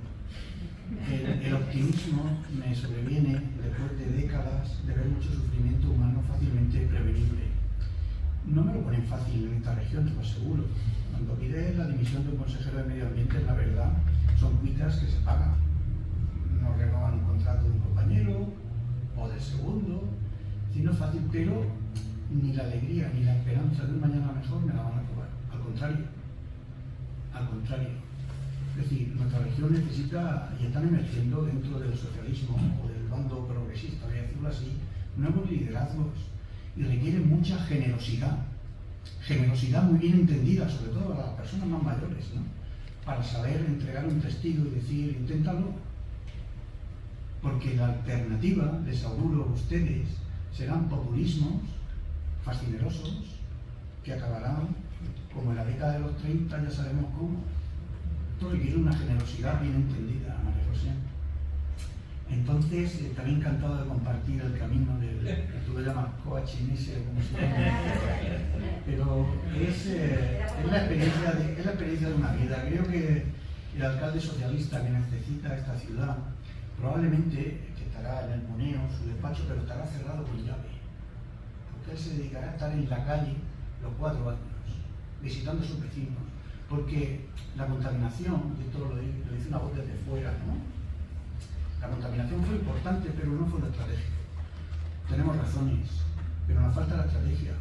[SPEAKER 3] El optimismo me sobreviene después de décadas de ver mucho sufrimiento humano fácilmente prevenible. No me lo ponen fácil en esta región, te lo aseguro. Cuando pide la dimisión de un consejero de Medio Ambiente, la verdad, son cuitas que se pagan. No renovan un contrato de un compañero o del segundo. Si no es fácil, pero ni la alegría ni la esperanza de un mañana mejor me la van a robar. Al contrario. Es decir, nuestra región necesita, y están emergiendo dentro del socialismo o del bando progresista, voy a decirlo así, nuevos liderazgos, y requiere mucha generosidad muy bien entendida, sobre todo a las personas más mayores, ¿no? para saber entregar un testigo y decir, inténtalo. Porque la alternativa, les auguro a ustedes, serán populismos fascinerosos que acabarán, como en la década de los 30, ya sabemos cómo. Esto requiere una generosidad bien entendida, María José. Entonces, también encantado de compartir el camino del que tú le llamas coachinese o como se llama. Pero es la experiencia de una vida. Creo que el alcalde socialista que necesita esta ciudad probablemente que estará en el Moneo, su despacho, pero estará cerrado con llave. Porque él se dedicará a estar en la calle los 4 años, visitando a sus vecinos. Porque la contaminación, y esto lo dice una voz desde fuera, ¿no? La contaminación fue importante, pero no fue lo estratégico. Tenemos razones, pero nos falta la estrategia.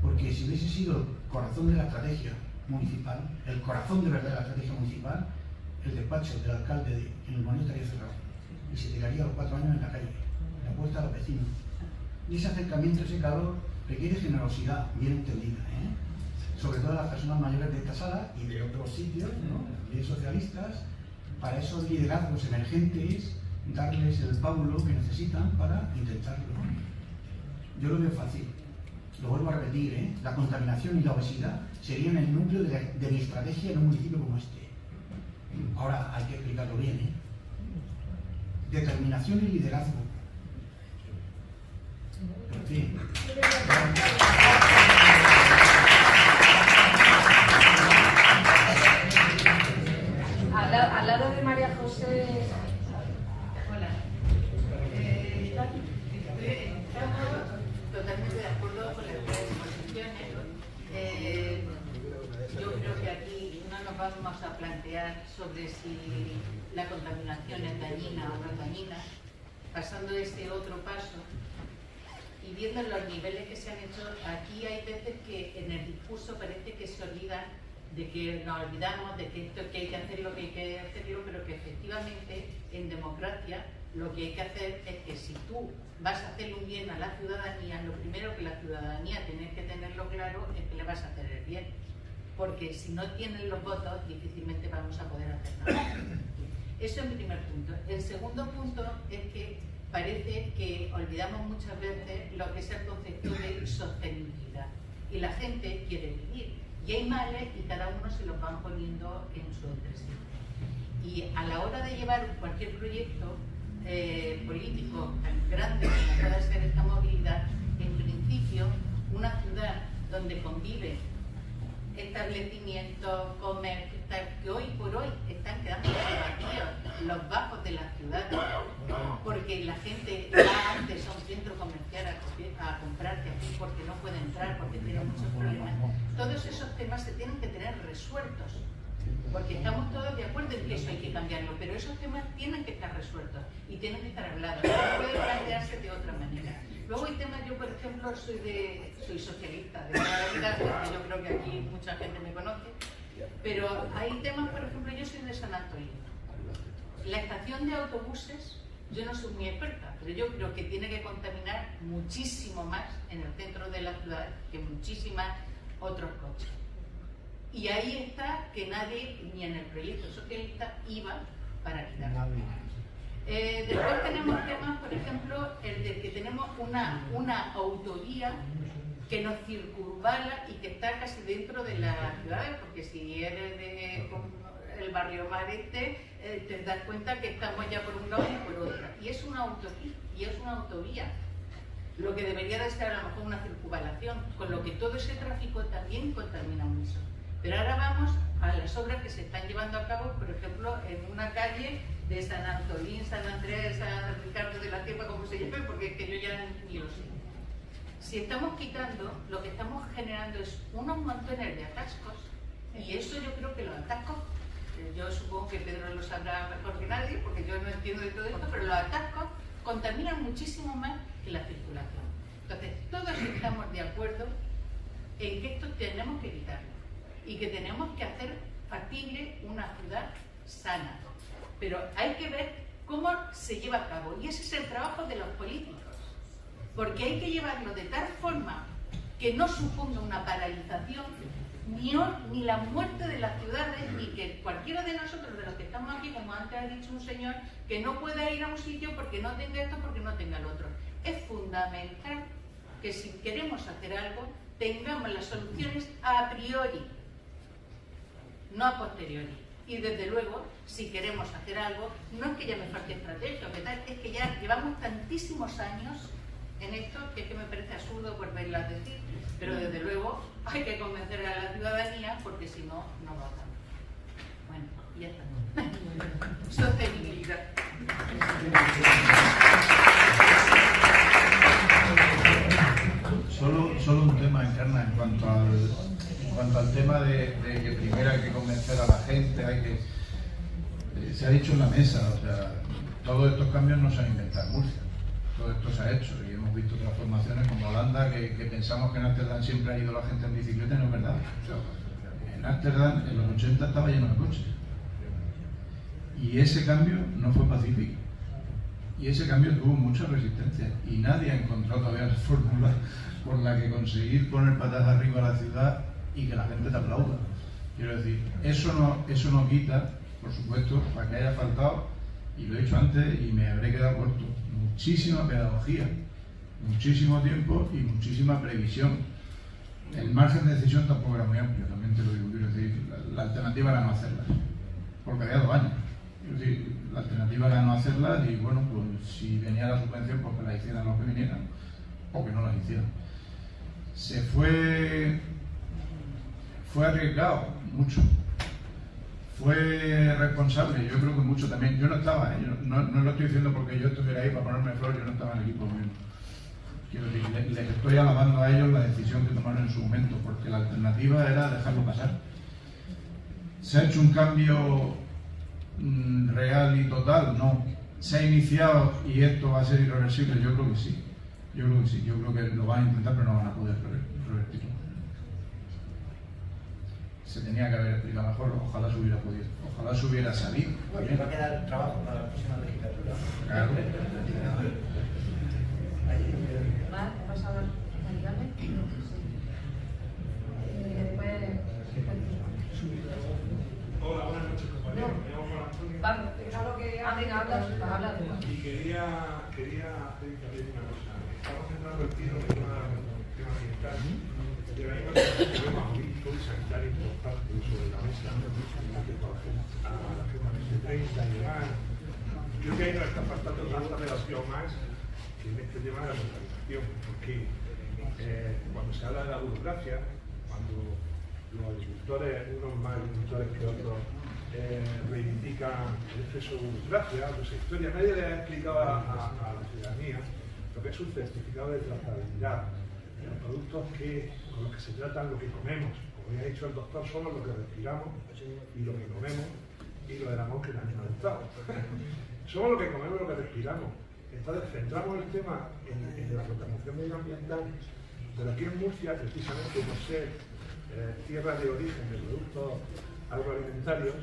[SPEAKER 3] Porque si hubiese sido el corazón de la estrategia municipal, el corazón de verdad de la estrategia municipal, el despacho del alcalde en el Moneo estaría cerrado y se tiraría los 4 años en la calle, en la puerta a los vecinos. Y ese acercamiento, ese calor, requiere generosidad bien entendida, sobre todo a las personas mayores de esta sala y de otros sitios, ¿no? También socialistas, para esos liderazgos emergentes, darles el pábulo que necesitan para intentarlo. Yo lo veo fácil. Lo vuelvo a repetir, la contaminación y la obesidad serían el núcleo de mi estrategia en un municipio como este. Ahora hay que explicarlo bien, Determinación y liderazgo. En fin.
[SPEAKER 1] Al lado de María José.
[SPEAKER 11] Hola. Estamos totalmente de acuerdo con las exposiciones. Yo creo que aquí no nos vamos a plantear sobre si la contaminación es dañina o no es dañina, pasando este otro paso y viendo los niveles que se han hecho. Aquí hay veces que en el discurso parece que se olvidan de que nos olvidamos de que esto que hay que hacerlo, pero que efectivamente en democracia lo que hay que hacer es que si tú vas a hacerle un bien a la ciudadanía, lo primero que la ciudadanía tiene que tenerlo claro es que le vas a hacer el bien, porque si no tienen los votos difícilmente vamos a poder hacer nada. Eso es mi primer punto. El segundo punto es que parece que olvidamos muchas veces lo que es el concepto de sostenibilidad y la gente quiere vivir. Y hay males y cada uno se los van poniendo en su entresijos. Y a la hora de llevar cualquier proyecto político tan grande como pueda ser esta movilidad, en principio, una ciudad donde convive establecimientos, comercios, que hoy por hoy están quedando vacíos los bajos de las ciudades, porque la gente va antes a un centro comercial a comprar café porque no puede entrar, porque tiene muchos problemas. Todos esos temas se tienen que tener resueltos, porque estamos todos de acuerdo en que eso hay que cambiarlo, pero esos temas tienen que estar resueltos y tienen que estar hablados, no puede plantearse de otra manera. Luego hay temas, yo por ejemplo soy socialista de toda la vida, porque yo creo que aquí mucha gente me conoce, pero hay temas, por ejemplo, yo soy de San Antonio. La estación de autobuses, yo no soy muy experta, pero yo creo que tiene que contaminar muchísimo más en el centro de la ciudad que muchísimos otros coches. Y ahí está que nadie, ni en el proyecto socialista, iba para quitarlo. Después tenemos temas, por ejemplo, el de que tenemos una autovía que nos circunvala y que está casi dentro de las ciudades, porque si eres del barrio Marete, te das cuenta que estamos ya por un lado y por otro. Y es una autovía. Lo que debería de ser a lo mejor una circunvalación, con lo que todo ese tráfico también contamina mucho. Pero ahora vamos a las obras que se están llevando a cabo, por ejemplo, en una calle de San Antolín, San Andrés, San Ricardo de la Tierra, como se llame, porque es que yo ya ni lo sé. Si estamos quitando, lo que estamos generando es unos montones de atascos, y eso yo creo que los atascos, yo supongo que Pedro lo sabrá mejor que nadie, porque yo no entiendo de todo esto, pero los atascos contaminan muchísimo más que la circulación. Entonces, todos estamos de acuerdo en que esto tenemos que evitarlo y que tenemos que hacer factible una ciudad sana. Pero hay que ver cómo se lleva a cabo, y ese es el trabajo de los políticos, porque hay que llevarlo de tal forma que no suponga una paralización ni la muerte de las ciudades, ni que cualquiera de nosotros, de los que estamos aquí, como antes ha dicho un señor, que no pueda ir a un sitio porque no tenga esto, porque no tenga el otro. Es fundamental que si queremos hacer algo, tengamos las soluciones a priori, no a posteriori. Y desde luego, si queremos hacer algo, no es que ya me falte estrategia, es que ya llevamos tantísimos años en esto que es que me parece absurdo volverlo a decir, pero desde luego hay que convencer a la ciudadanía porque si no, no va a cambiar. Bueno, ya está. Sostenibilidad.
[SPEAKER 4] Solo un tema, Encarna, en cuanto al tema de que primero hay que convencer a la gente, se ha dicho en la mesa, o sea, todos estos cambios no se han inventado en Murcia, todo esto se ha hecho y hemos visto transformaciones como Holanda, que pensamos que en Ámsterdam siempre ha ido la gente en bicicleta y no es verdad. En Ámsterdam en los 80 estaba lleno de coches y ese cambio no fue pacífico. Y ese cambio tuvo mucha resistencia y nadie ha encontrado todavía la fórmula por la que conseguir poner patas arriba a la ciudad y que la gente te aplauda. Quiero decir, eso no quita, por supuesto, para que haya faltado, y lo he dicho antes y me habré quedado corto, muchísima pedagogía, muchísimo tiempo y muchísima previsión. El margen de decisión tampoco era muy amplio, también te lo digo. Quiero decir, la alternativa era no hacerlas, porque había 2 años. Es decir, la alternativa era no hacerlas y bueno, pues si venía la subvención, pues que la hicieran los que vinieran o que no las hicieran. Se fue arriesgado, mucho. Fue responsable, yo creo que mucho también. Yo no estaba, no lo estoy diciendo porque yo estuviera ahí para ponerme flor, yo no estaba en el equipo mío. Quiero decir, les estoy alabando a ellos la decisión que tomaron en su momento, porque la alternativa era dejarlo pasar. ¿Se ha hecho un cambio real y total? No. ¿Se ha iniciado y esto va a ser irreversible? Yo creo que sí. Yo creo que lo van a intentar, pero no van a poder revertirlo. Se tenía que haber explicado mejor, ojalá se hubiera podido, ojalá se hubiera sabido.
[SPEAKER 3] Oye, va a quedar trabajo para la próxima legislatura.
[SPEAKER 4] Claro.
[SPEAKER 10] ¿Vas a hablar?
[SPEAKER 12] Hola, buenas noches, compañeros. Me llamo Juan Antonio. Y quería pedir también una cosa. Estamos centrando el tiro en un tema ambiental. Y ahora mismo tenemos un problema político y sanitario importante sobre la mesa a la Agenda 2030 y demás. Creo que ahí nos está faltando tanta relación más que en este tema de la contaminación, porque cuando se habla de la burocracia, cuando los agricultores, unos más agricultores que otros, reivindican el exceso de burocracia, pues historia, nadie le ha explicado a la ciudadanía lo que es un certificado de trazabilidad de los productos con los que se tratan lo que comemos. Como ya ha dicho el doctor, somos lo que respiramos y lo que comemos y lo de la mosca también ha estado. Somos lo que comemos y lo que respiramos. Entonces centramos el tema en la contaminación medioambiental, pero aquí en Murcia, precisamente por ser tierra de origen de productos agroalimentarios,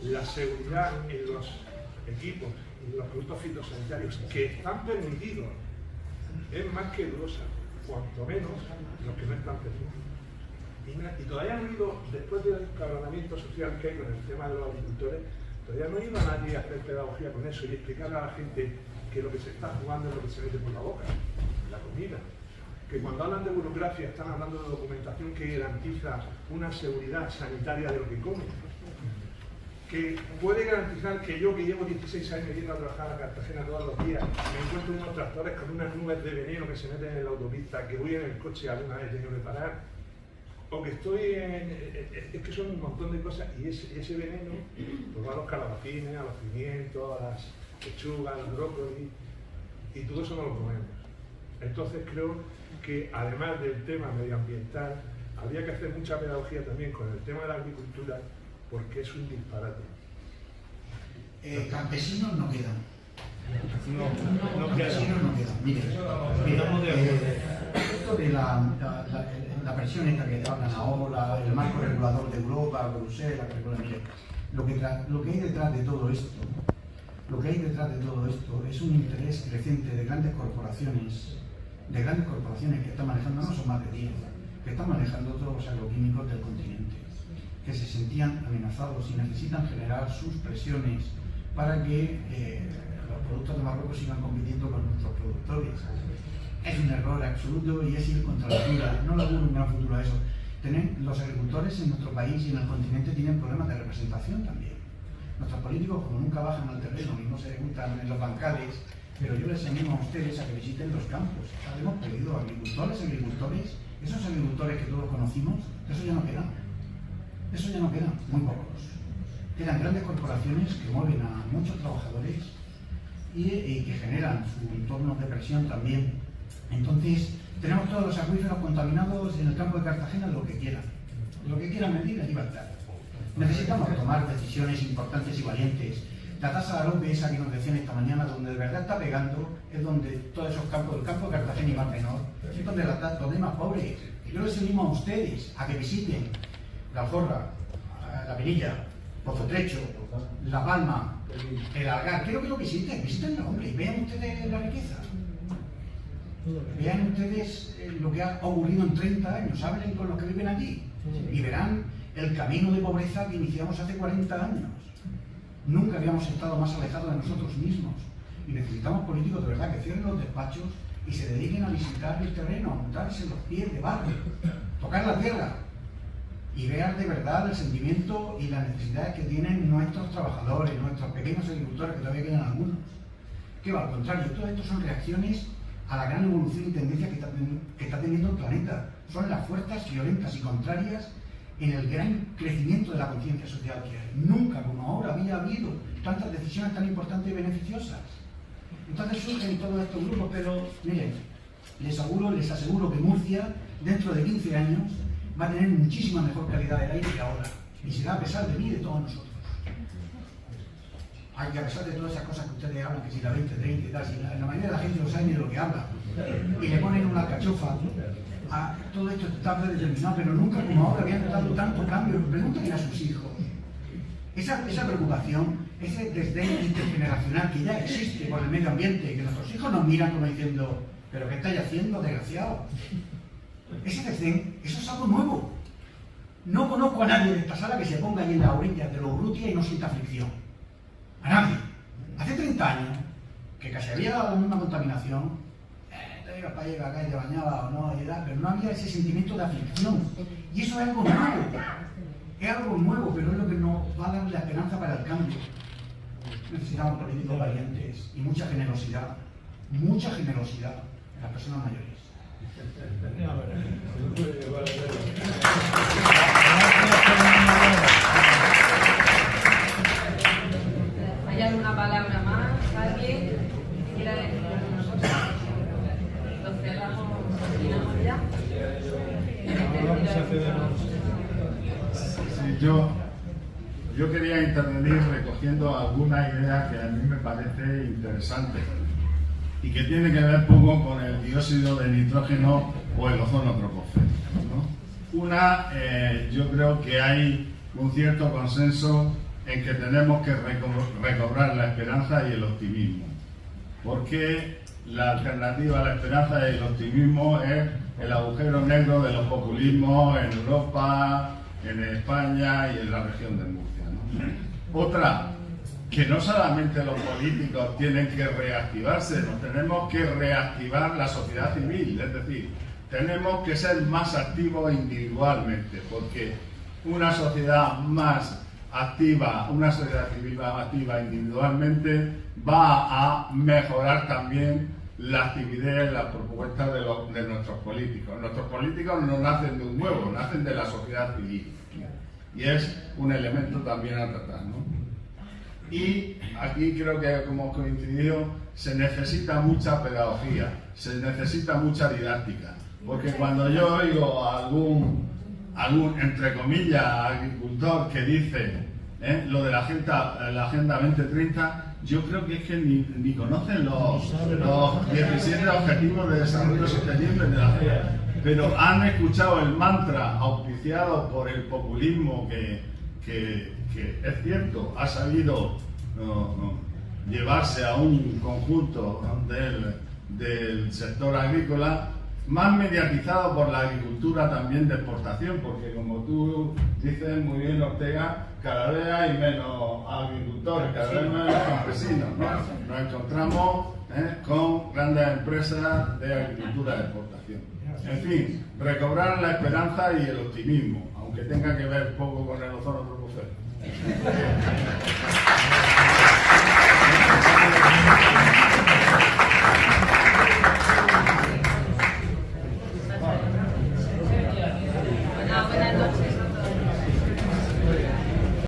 [SPEAKER 12] la seguridad en los equipos y los productos fitosanitarios que están permitidos es más que dudosa, cuanto menos los que no están permitidos. Y todavía no ha ido, después del encabronamiento social que hay con el tema de los agricultores, todavía no ha ido a nadie a hacer pedagogía con eso y explicarle a la gente que lo que se está jugando es lo que se mete por la boca, la comida. Que cuando hablan de burocracia están hablando de documentación que garantiza una seguridad sanitaria de lo que comen. Que puede garantizar que yo, que llevo 16 años yendo a trabajar a Cartagena todos los días, me encuentro unos tractores con unas nubes de veneno que se meten en la autopista, que voy en el coche alguna vez he tenido que parar, o que estoy es que son un montón de cosas y ese veneno pues va a los calabacines, a los pimientos, a las lechugas, al brócoli, y todo eso no lo comemos. Entonces creo que además del tema medioambiental habría que hacer mucha pedagogía también con el tema de la agricultura, porque es un disparate.
[SPEAKER 3] Campesinos no quedan.
[SPEAKER 12] No
[SPEAKER 3] Campesinos no quedan. Mire, esto de la presión esta que hablan ahora, el marco regulador de Europa, Bruselas, mire, lo que hay detrás de todo esto, es un interés creciente de grandes corporaciones que están manejando, no son más de 10, que están manejando todos los agroquímicos del continente, que se sentían amenazados y necesitan generar sus presiones para que los productos de Marruecos sigan compitiendo con nuestros productores. Es un error absoluto y es ir contra la natura. No le auguro un gran futuro a eso. Los agricultores en nuestro país y en el continente tienen problemas de representación también. Nuestros políticos, como nunca bajan al terreno y no se juntan en los bancales, pero yo les animo a ustedes a que visiten los campos. Hemos perdido agricultores, esos agricultores que todos conocimos, eso ya no quedan. Eso ya no quedan, muy pocos. Quedan grandes corporaciones que mueven a muchos trabajadores y que generan su entorno de presión también. Entonces, tenemos todos los acuíferos contaminados en el campo de Cartagena, lo que quieran medir es libertad. Necesitamos tomar decisiones importantes y valientes. La tasa de alope esa que nos decían esta mañana, donde de verdad está pegando, es donde todos esos campos, el campo de Cartagena y Mar Menor, es donde los más pobres. Yo les animo a ustedes a que visiten La Alforra, La Penilla, Pozotrecho, La Palma, el Algar. Quiero que lo visiten, hombre, y vean ustedes la riqueza. Vean ustedes lo que ha ocurrido en 30 años, hablen con los que viven allí y verán el camino de pobreza que iniciamos hace 40 años. Nunca habíamos estado más alejados de nosotros mismos y necesitamos políticos de verdad que cierren los despachos y se dediquen a visitar el terreno, a montarse en los pies de barro, tocar la tierra y vean de verdad el sentimiento y las necesidades que tienen nuestros trabajadores, nuestros pequeños agricultores, que todavía quedan algunos. Que va, al contrario, todo esto son reacciones a la gran evolución y tendencia que está teniendo el planeta. Son las fuerzas violentas y contrarias en el gran crecimiento de la conciencia social que hay. Nunca como ahora había habido tantas decisiones tan importantes y beneficiosas. Entonces surgen todos estos grupos, pero miren, les aseguro que Murcia, dentro de 15 años, va a tener muchísima mejor calidad del aire que ahora. Y será a pesar de mí y de todos nosotros. Hay que, a pesar de todas esas cosas que ustedes hablan, que si la 20, 30 y tal, si la mayoría de la gente no sabe ni de lo que habla, y le ponen una alcachofa, todo esto está predeterminado, pero nunca como ahora habían notado tanto cambio. Pregúntenle a sus hijos. Esa preocupación, ese desdén intergeneracional que ya existe por el medio ambiente, que nuestros hijos nos miran como diciendo, ¿pero qué estáis haciendo, desgraciado? Ese desdén, eso es algo nuevo. No conozco a nadie de esta sala que se ponga ahí en la orilla de los Urrutia y no sienta fricción. A nadie. Hace 30 años, que casi había la misma contaminación, te ibas para allá acá y te bañabas o no, pero no había ese sentimiento de aflicción. Y eso es algo nuevo. Es algo nuevo, pero es lo que nos va a dar la esperanza para el cambio. Necesitamos políticos valientes y mucha generosidad en las personas mayores.
[SPEAKER 1] ¿Hay alguna palabra más? ¿Alguien quiera decir alguna cosa? Lo cerramos, terminamos ya.
[SPEAKER 2] Sí, yo quería intervenir recogiendo alguna idea que a mí me parece interesante y que tiene que ver poco con el dióxido de nitrógeno o el ozono troposférico, ¿no? Una, yo creo que hay un cierto consenso en que tenemos que recobrar la esperanza y el optimismo, porque la alternativa a la esperanza y el optimismo es el agujero negro de los populismos en Europa, en España y en la región de Murcia, ¿no? Otra, que no solamente los políticos tienen que reactivarse, no, tenemos que reactivar la sociedad civil, es decir, tenemos que ser más activos individualmente, porque una sociedad más activa, una sociedad civil activa individualmente va a mejorar también la actividad y las propuestas de nuestros políticos. Nuestros políticos no nacen de un huevo, nacen de la sociedad civil. Y es un elemento también a tratar, ¿no? Y aquí creo que, como hemos coincidido, se necesita mucha pedagogía, se necesita mucha didáctica. Porque cuando yo oigo a algún entre comillas, agricultor que dice lo de la Agenda 2030, yo creo que es que ni conocen los 17 Objetivos de Desarrollo Sostenible de la CEA, pero han escuchado el mantra auspiciado por el populismo que es cierto, ha sabido llevarse a un conjunto del sector agrícola, más mediatizado por la agricultura también de exportación, porque como tú dices muy bien, Ortega, cada vez hay menos agricultores, cada vez menos campesinos, ¿no? Nos encontramos con grandes empresas de agricultura de exportación. En fin, recobrar la esperanza y el optimismo, aunque tenga que ver poco con el ozono troposférico.
[SPEAKER 1] Buenas